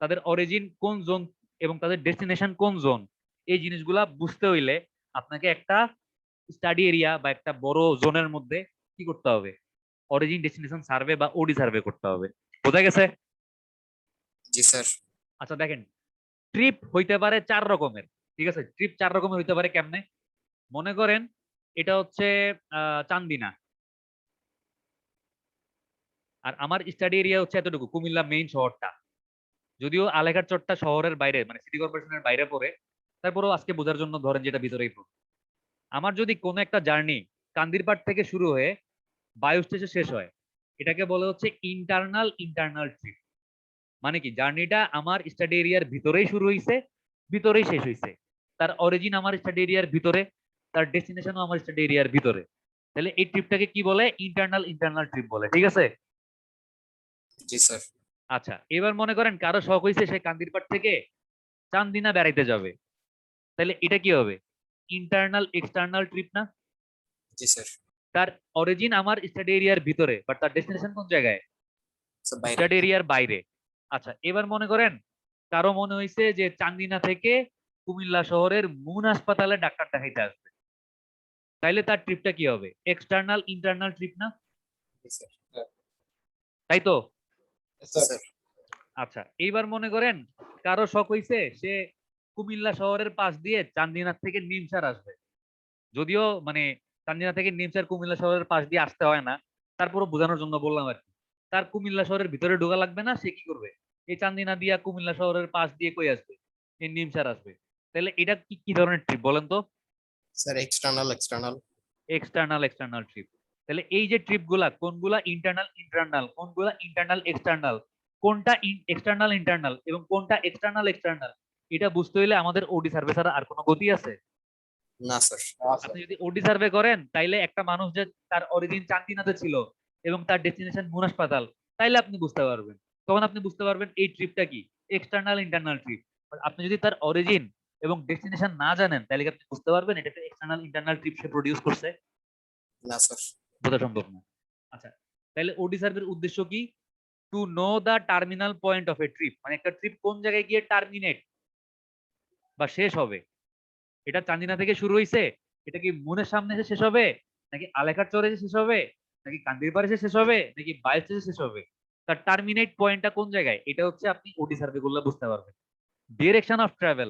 তাদের অরিজিন কোন জোন এবং তাদের ডেস্টিনেশন কোন জোন, এই জিনিসগুলা বুঝতে হইলে আপনাকে একটা স্টাডি এরিয়া বা একটা বড় জোনের মধ্যে কি করতে হবে? অরিজিন ডেস্টিনেশন সার্ভে বা ওডি সার্ভে করতে হবে। বোঝা গেছে? জি স্যার। আচ্ছা দেখেন, ট্রিপ হইতে পারে 4 রকমের। ঠিক আছে, ট্রিপ 4 রকমের হইতে পারে কেমনে? মনে করেন এটা হচ্ছে চান্দিনা, আর আমার স্টাডি এরিয়া হচ্ছে এতটুকু, কুমিল্লা মেইন শহরটা। যদিও আলেখার চরটা শহরের বাইরে মানে সিটি কর্পোরেশনের বাইরে পড়ে, তারপরেও আজকে বোঝার জন্য ধরেন যেটা ভিতরেই পড়ে। আমার যদি কোনো একটা জার্নি কান্দিরপাড় থেকে শুরু হয়ে বায়ু স্টেশনে শেষ হয়, এটাকে বলে হচ্ছে ইন্টারনাল ট্রিপ। মানে কি, জার্নিটা আমার স্টাডি এরিয়ার ভিতরেই শুরু হইছে, ভিতরেই শেষ হইছে, তার অরিজিন আমার স্টাডি এরিয়ার ভিতরে, তার ডেস্টিনেশনও আমার স্টাডি এরিয়ার ভিতরে। তাহলে এই ট্রিপটাকে কি বলে? ইন্টারনাল ট্রিপ বলে। ঠিক আছে? জি স্যার। আচ্ছা, এবার মনে করেন কারো শখ হইছে সে কান্দিরপাড় থেকে চান্দিনা বেড়াইতে যাবে, তাহলে এটা কি হবে? এক্সটার্নাল ট্রিপ না? জি স্যার। তার অরিজিন আমার স্টাডি এরিয়ার ভিতরে, বাট তার ডেস্টিনেশন কোন জায়গায়? স্যার বাইরে। স্টাডি এরিয়ার বাইরে। আচ্ছা, এবার মনে করেন কারো মনে হয়েছে যে চান্দিনা থেকে কুমিল্লা শহরের মুন হাসপাতালে ডাক্তার দেখাইতে আসবে, তাইলে তার ট্রিপটা কি হবে? ইন্টারনাল ট্রিপ না? জি স্যার। তাই তো? স্যার। আচ্ছা, এইবার মনে করেন কারো শখ হইছে সে কুমিল্লা শহরের পাশ দিয়ে চান্দিনা থেকে নিমসার আসবে, যদিও মানে চান্দিনা থেকে নিমসার কুমিল্লা শহরের পাশ দিয়ে আসতে হয় না, তারপরও বোঝানোর জন্য বললাম আর কি। তার কুমিল্লা শহরের ভিতরে ঢোকা লাগবে না, সে কি করবে? এই চান্দিনা দিয়া কুমিল্লা শহরের পাশ দিয়ে কই আসবে? এই নিমসার আসবে। তাহলে এটা কি কি ধরনের ট্রিপ বলেন তো? Sir external. External trip. তাহলে এই যে ট্রিপ গুলা, কোনগুলা ইন্টারনাল, কোনগুলা এক্সটার্নাল, কোনটা ইন্টারনাল এবং কোনটা এক্সটার্নাল, এটা বুঝতে হইলে আমাদের ওডি সার্ভে ছাড়া আর কোনো গতি আছে? না স্যার। আপনি যদি ওডি সার্ভে করেন, তাইলে একটা মানুষ যে তার অরিজিন চান্দিনাতে ছিল এবং তার ডেস্টিনেশন মুন হাসপাতাল, তাইলে আপনি বুঝতে পারবেন। তখন আপনি বুঝতে পারবেন এই ট্রিপটা কি, ইন্টারনাল ট্রিপ। আপনি যদি তার অরিজিন এবং ডেস্টিনেশন না জানেন, তাহলে কি আপনি বুঝতে পারবেন এটা একটা ইন্টারনাল ট্রিপ সে প্রডিউস করছে? না স্যার। বোঝা সম্ভব না। আচ্ছা, তাহলে ওডি সার্ভের উদ্দেশ্য কি? To know the terminal point of a trip, মানে একটা ট্রিপ কোন জায়গায় গিয়ে টার্মিনেট বা শেষ হবে। এটা চান্দিনা থেকে শুরু হইছে, এটা কি মুনের সামনে এসে শেষ হবে, নাকি আলেখার চরে এসে শেষ হবে, নাকি কান্দিরপাড় এসে শেষ হবে, নাকি বায়ু এসে শেষ হবে? তার টার্মিনেট পয়েন্টটা কোন জায়গায়, এটা হচ্ছে আপনি ওডি সার্ভে করলে বুঝতে পারবেন। ডিরেকশন অফ ট্রাভেল,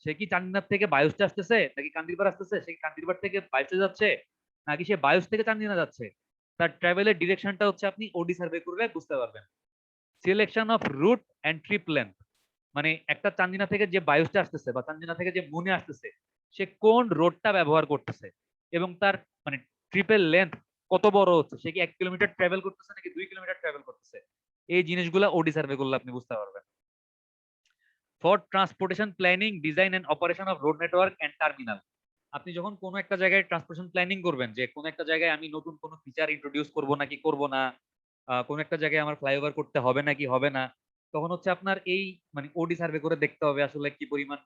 সে কি চান্দিনার থেকে বায়ুসে আসতেছে নাকি কান্দিরপাড় আসতেছে, সে কি কান্দিরপাড় থেকে বায়ুসে যাচ্ছে নাকি সে বায়ুস থেকে চান্দিনা যাচ্ছে, তার ট্রাভেলের ডিরেকশনটা হচ্ছে আপনি ওডি সার্ভে করলে বুঝতে পারবেন। Selection of route and trip length, মানে একটা চান্দিনা থেকে যে বায়ুসটা আসতেছে বা চান্দিনা থেকে যে মুনে আসতেছে, সে কোন রোডটা ব্যবহার করতেছে এবং তার মানে ট্রিপের লেন্থ কত বড় হচ্ছে, সে কি 1 কিলোমিটার ট্রাভেল করতেছে নাকি 2 কিলোমিটার ট্রাভেল করতেছে, এই জিনিসগুলো ওডি সার্ভে করলে আপনি বুঝতে পারবেন। For transportation planning, design and operation of road network and terminal, আপনি যখন কোনো একটা জায়গায় ট্রান্সপোর্টেশন প্ল্যানিং করবেন, যে কোনো একটা জায়গায় আমি নতুন কোনো ফিচার ইন্ট্রোডিউস করব নাকি করব না, কোনো একটা জায়গায় আমার ফ্লাইওভার করতে হবে নাকি হবে না, তখন হচ্ছে আপনার এই মানে ওডি সার্ভে করে দেখতে হবে আসলে কি পরিমাণ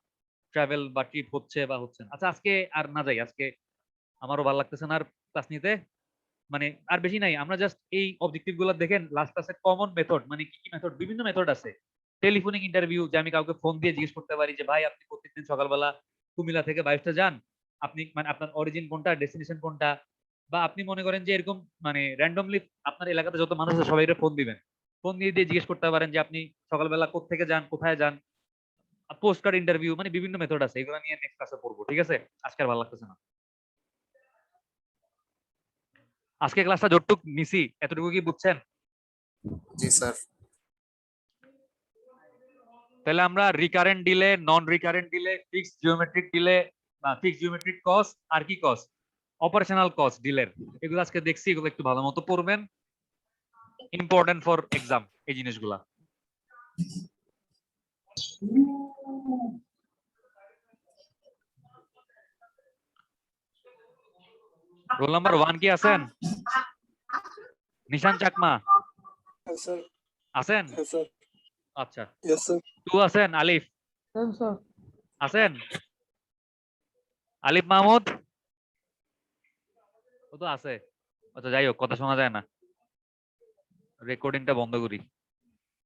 ট্রাভেল বা ট্রিপ হচ্ছে বা হচ্ছে না। আচ্ছা আজকে আর না যাই, আজকে আমারও ভালো লাগতেছে না আর ক্লাস নিতে, মানে আর বেশি নাই, আমরা জাস্ট এই অবজেক্টিভ গুলো দেখেন। লাস্ট ক্লাসে কমন মেথড, মানে কি কি মেথড, বিভিন্ন মেথড আছে। টেলিফোনিক ইন্টারভিউ, যে আমি কাউকে ফোন দিয়ে জিজ্ঞেস করতে পারি যে ভাই আপনি প্রত্যেকদিন সকালবেলা কুমিল্লা থেকে বাইশটা যান, আপনি মানে আপনার অরিজিন কোনটা, ডেস্টিনেশন কোনটা, বা আপনি মনে করেন যে এরকম মানে র্যান্ডমলি আপনার এলাকাতে যত মানুষ আছে সবাইকে ফোন দিবেন, ফোন দিয়ে দিয়ে জিজ্ঞেস করতে পারেন যে আপনি সকালবেলা কোথা থেকে যান, কোথায় যান। পোস্ট কার্ড ইন্টারভিউ, মানে বিভিন্ন মেথড আছে, এগুলো নিয়ে নেক্সট ক্লাসে পড়বো, ঠিক আছে? আজকে আর ভালো লাগতেছে না। আজকে ক্লাসটা যতটুকু নিছি এতটুকু কি বুঝছেন? জি স্যার। তাহলে আমরা recurrent delay, non recurrent delay, fixed geometric delay বা ফিক্সড জিওমেট্রিক কস্ট, আর কি কস্ট, অপারেশনাল কস্ট ডিলের, এগুলো আজকে দেখছি, এগুলো একটু ভালো মতো পড়বেন, ইম্পর্টেন্ট ফর এক্সাম এই জিনিসগুলা। রোল নাম্বার 1 কি আছেন? নিশান চাকমা Yes, sir. আছেন? Yes, sir. আচ্ছা। Yes, sir. 2 আছেন? আলিফ Yes, sir. আছেন? আলিফ মাহমুদ ও তো আছে। আচ্ছা যাই হোক, কথা শোনা যায় না, রেকর্ডিংটা বন্ধ করি।